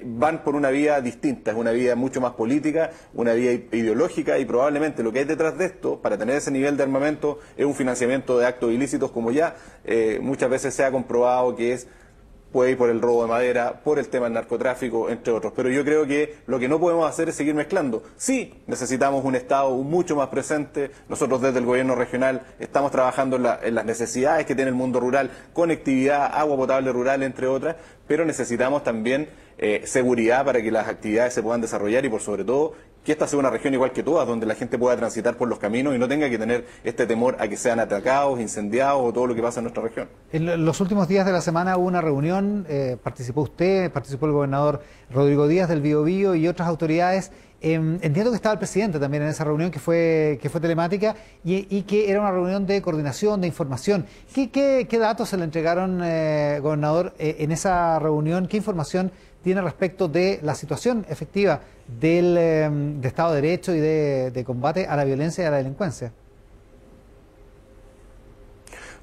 van por una vía distinta, es una vía mucho más política, una vía ideológica, y probablemente lo que hay detrás de esto, para tener ese nivel de armamento, es un financiamiento de actos ilícitos, como ya muchas veces se ha comprobado que puede ir por el robo de madera, por el tema del narcotráfico, entre otros. Pero yo creo que lo que no podemos hacer es seguir mezclando. Sí, necesitamos un Estado mucho más presente. Nosotros desde el gobierno regional estamos trabajando en las necesidades que tiene el mundo rural, conectividad, agua potable rural, entre otras, pero necesitamos también seguridad para que las actividades se puedan desarrollar y, por sobre todo, que esta sea una región igual que todas, donde la gente pueda transitar por los caminos y no tenga que tener este temor a que sean atacados, incendiados o todo lo que pasa en nuestra región. En los últimos días de la semana hubo una reunión, participó usted, participó el gobernador Rodrigo Díaz del Biobío y otras autoridades. Entiendo que estaba el presidente también en esa reunión que fue telemática y que era una reunión de coordinación, de información. ¿Qué datos se le entregaron, gobernador, en esa reunión? ¿Qué información tiene respecto de la situación efectiva de Estado de Derecho y de combate a la violencia y a la delincuencia?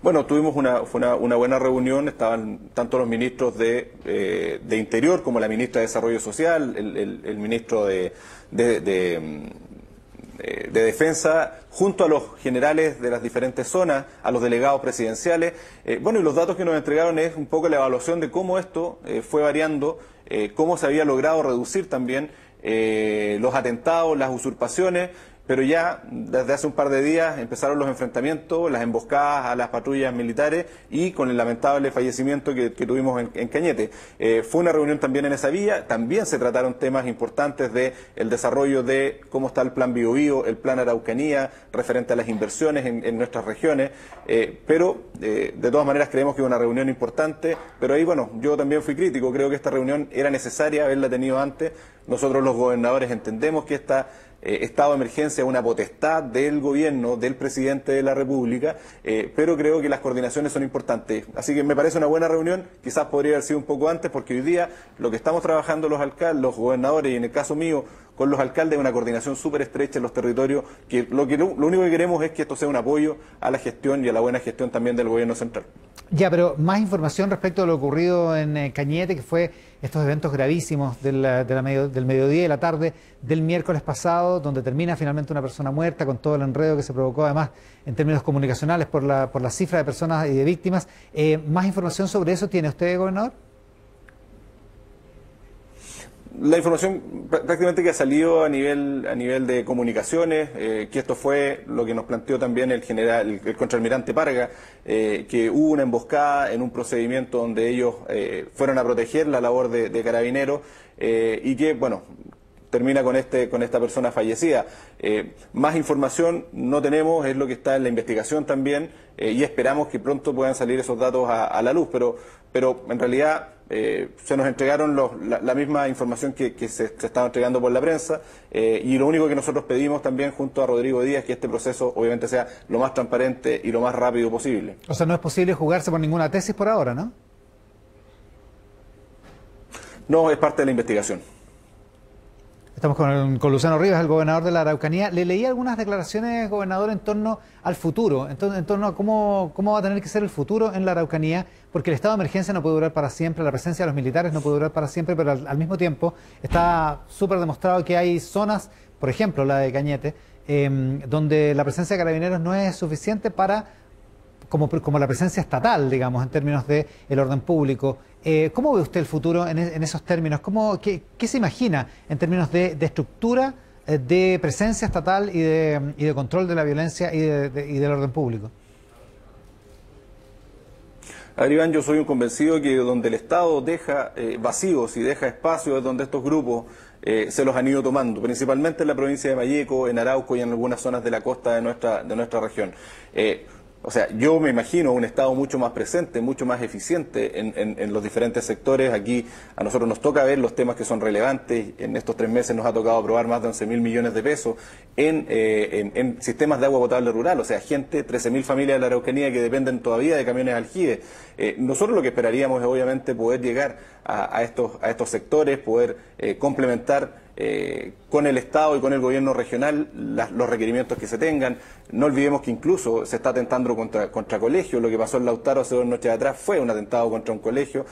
Bueno, tuvimos una buena reunión, estaban tanto los ministros de Interior como la ministra de Desarrollo Social, el ministro de Defensa, junto a los generales de las diferentes zonas, a los delegados presidenciales. Bueno, y los datos que nos entregaron es un poco la evaluación de cómo esto fue variando, cómo se había logrado reducir también los atentados, las usurpaciones, pero ya desde hace un par de días empezaron los enfrentamientos, las emboscadas a las patrullas militares y con el lamentable fallecimiento que tuvimos en Cañete. Fue una reunión también en esa vía, también se trataron temas importantes de el desarrollo de cómo está el plan Biobío, el plan Araucanía, referente a las inversiones en nuestras regiones, pero de todas maneras creemos que es una reunión importante, pero ahí bueno, yo también fui crítico, creo que esta reunión era necesaria haberla tenido antes. Nosotros los gobernadores entendemos que esta estado de emergencia es una potestad del gobierno, del presidente de la República, pero creo que las coordinaciones son importantes. Así que me parece una buena reunión, quizás podría haber sido un poco antes, porque hoy día lo que estamos trabajando los alcaldes, los gobernadores y en el caso mío con los alcaldes es una coordinación súper estrecha en los territorios, que lo único que queremos es que esto sea un apoyo a la gestión y a la buena gestión también del gobierno central. Ya, pero más información respecto a lo ocurrido en Cañete, que fue estos eventos gravísimos del mediodía y la tarde del miércoles pasado, donde termina finalmente una persona muerta con todo el enredo que se provocó además en términos comunicacionales por la cifra de personas y de víctimas. ¿Más información sobre eso tiene usted, gobernador? La información prácticamente que ha salido a nivel de comunicaciones, que esto fue lo que nos planteó también el contraalmirante Parga, que hubo una emboscada en un procedimiento donde ellos fueron a proteger la labor de carabineros y que, bueno, termina con esta persona fallecida. Más información no tenemos, es lo que está en la investigación también, y esperamos que pronto puedan salir esos datos a la luz, pero en realidad se nos entregaron la misma información que se estaba entregando por la prensa, y lo único que nosotros pedimos también junto a Rodrigo Díaz, que este proceso obviamente sea lo más transparente y lo más rápido posible. O sea, no es posible jugarse por ninguna tesis por ahora, ¿no? No, es parte de la investigación. Estamos con Luciano Rivas, el gobernador de la Araucanía. Le leí algunas declaraciones, gobernador, en torno al futuro, en torno a cómo va a tener que ser el futuro en la Araucanía, porque el estado de emergencia no puede durar para siempre, la presencia de los militares no puede durar para siempre, pero al mismo tiempo está súper demostrado que hay zonas, por ejemplo la de Cañete, donde la presencia de carabineros no es suficiente para como la presencia estatal, digamos, en términos de el orden público. ¿Cómo ve usted el futuro en esos términos? ¿Qué se imagina en términos de estructura, de presencia estatal y de control de la violencia y del orden público? A ver, Iván, yo soy un convencido que donde el Estado deja vacíos y deja espacios es donde estos grupos se los han ido tomando, principalmente en la provincia de Malleco, en Arauco y en algunas zonas de la costa de nuestra región. O sea, yo me imagino un Estado mucho más presente, mucho más eficiente en los diferentes sectores. Aquí a nosotros nos toca ver los temas que son relevantes. En estos 3 meses nos ha tocado aprobar más de 11.000 millones de pesos en sistemas de agua potable rural. O sea, 13.000 familias de la Araucanía que dependen todavía de camiones aljibe. Nosotros lo que esperaríamos es obviamente poder llegar a estos sectores, poder complementar con el Estado y con el gobierno regional los requerimientos que se tengan. No olvidemos que incluso se está atentando contra colegios. Lo que pasó en Lautaro hace 2 noches atrás fue un atentado contra un colegio,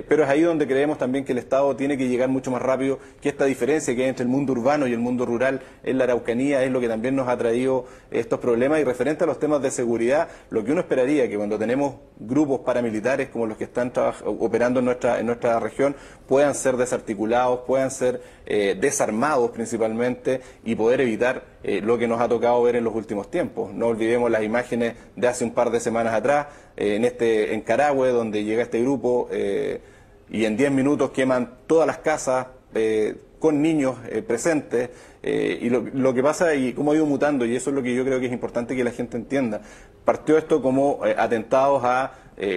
pero es ahí donde creemos también que el Estado tiene que llegar mucho más rápido, que esta diferencia que hay entre el mundo urbano y el mundo rural en la Araucanía es lo que también nos ha traído estos problemas. Y referente a los temas de seguridad, lo que uno esperaría que cuando tenemos grupos paramilitares como los que están operando en nuestra región puedan ser desarticulados, puedan ser desarmados principalmente y poder evitar lo que nos ha tocado ver en los últimos tiempos. No olvidemos las imágenes de hace un par de semanas atrás en Carahue, donde llega este grupo y en 10 minutos queman todas las casas con niños presentes, y lo que pasa y cómo ha ido mutando, y eso es lo que yo creo que es importante que la gente entienda. Partió esto como atentados a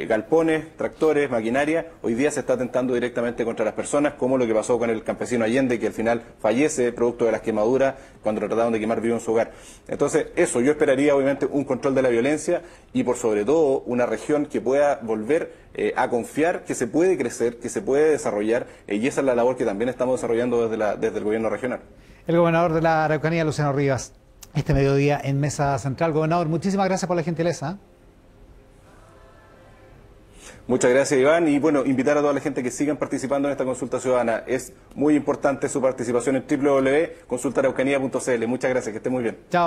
galpones, tractores, maquinaria. Hoy día se está atentando directamente contra las personas, como lo que pasó con el campesino Allende, que al final fallece producto de las quemaduras cuando lo trataron de quemar vivo en su hogar. Entonces, eso, yo esperaría obviamente un control de la violencia y por sobre todo una región que pueda volver a confiar que se puede crecer, que se puede desarrollar, y esa es la labor que también estamos desarrollando desde el gobierno regional. El gobernador de la Araucanía, Luciano Rivas, este mediodía en Mesa Central. Gobernador, muchísimas gracias por la gentileza. Muchas gracias, Iván. Y bueno, invitar a toda la gente que sigan participando en esta consulta ciudadana. Es muy importante su participación en www.consultaaraucanía.cl. Muchas gracias, que esté muy bien. Chao.